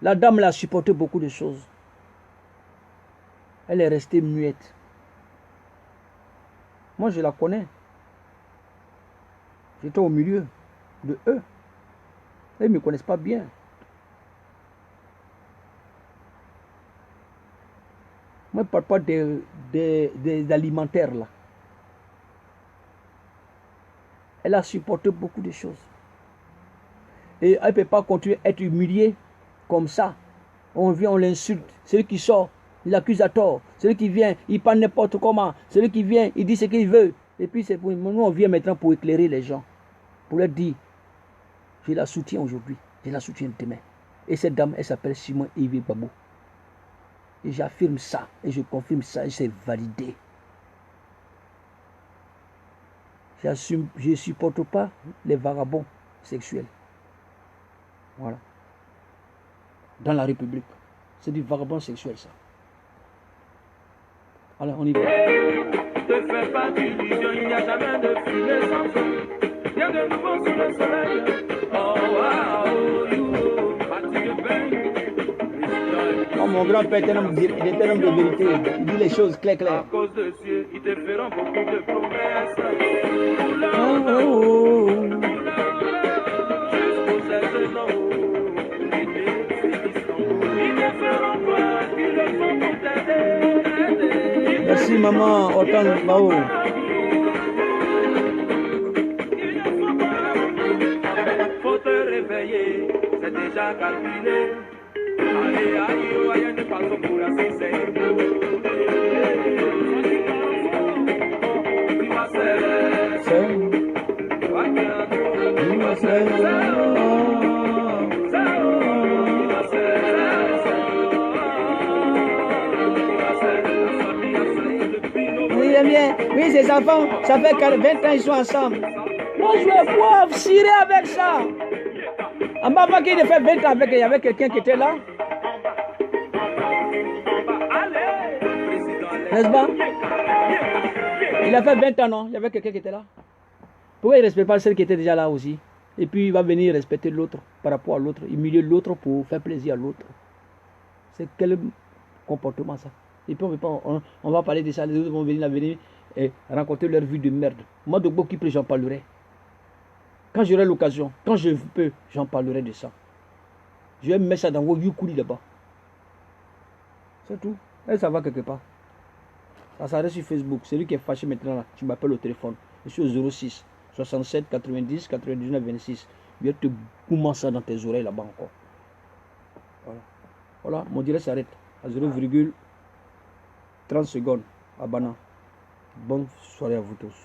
La dame l'a supporté beaucoup de choses. Elle est restée muette. Moi, je la connais. J'étais au milieu de eux. Ils ne me connaissent pas bien. Moi, je ne parle pas des alimentaires là. Elle a supporté beaucoup de choses. Et elle ne peut pas continuer à être humiliée comme ça. On vient, on l'insulte. Celui qui sort, il accuse à tort. Celui qui vient, il parle n'importe comment. Celui qui vient, il dit ce qu'il veut. Et puis c'est pour nous, on vient maintenant pour éclairer les gens. Pour leur dire, je la soutiens aujourd'hui, je la soutiens demain. Et cette dame, elle s'appelle Simone Yves Babou. Et j'affirme ça, et je confirme ça, et c'est validé. Je ne supporte pas les vagabonds sexuels. Voilà. Dans la République. C'est du vagabond sexuel, ça. Alors, on y va. Ne fais pas d'illusion, il n'y a jamais de fumée sans feu. Il y a de nouveau sous le soleil. Oh, wow, you, Mathieu Beng. Oh, mon grand-père était un homme de vérité. Il dit les choses claires, À claires. cause de Dieu, ils te feront beaucoup de promesses. Jusqu'aux saisons, ils te feront croire qu'ils le font pour t'aider. Merci, maman. Autant Mao. Faut te réveiller, c'est déjà calculé. Allez, aïe, aïe, ne pas pour la sincère. Tu vas Oui, bien. Oui, ces enfants, ça fait 20 ans ils sont ensemble. Moi, je vais pouvoir cirer avec ça. En bas, qu'il a fait 20 ans avec, il y avait quelqu'un qui était là. N'est-ce pas? Il a fait 20 ans, non? Il y avait quelqu'un qui était là. Pourquoi il ne respecte pas celle qui était déjà là aussi? Et puis il va venir respecter l'autre par rapport à l'autre, humilier l'autre pour faire plaisir à l'autre. C'est quel comportement ça? Et puis on va parler de ça, les autres vont venir et raconter leur vie de merde. Moi, de beaucoup plus, j'en parlerai. Quand j'aurai l'occasion, quand je peux, j'en parlerai de ça. Je vais mettre ça dans vos Yukuli là-bas. C'est tout. Et ça va quelque part. Ça s'arrête sur Facebook. Celui qui est fâché maintenant là, tu m'appelles au téléphone. Je suis au 06 67 90 99 26. Je vais te goumant ça dans tes oreilles là-bas encore. Voilà. Voilà, mon direct s'arrête à 0,30 secondes à Bana. Bonne soirée à vous tous.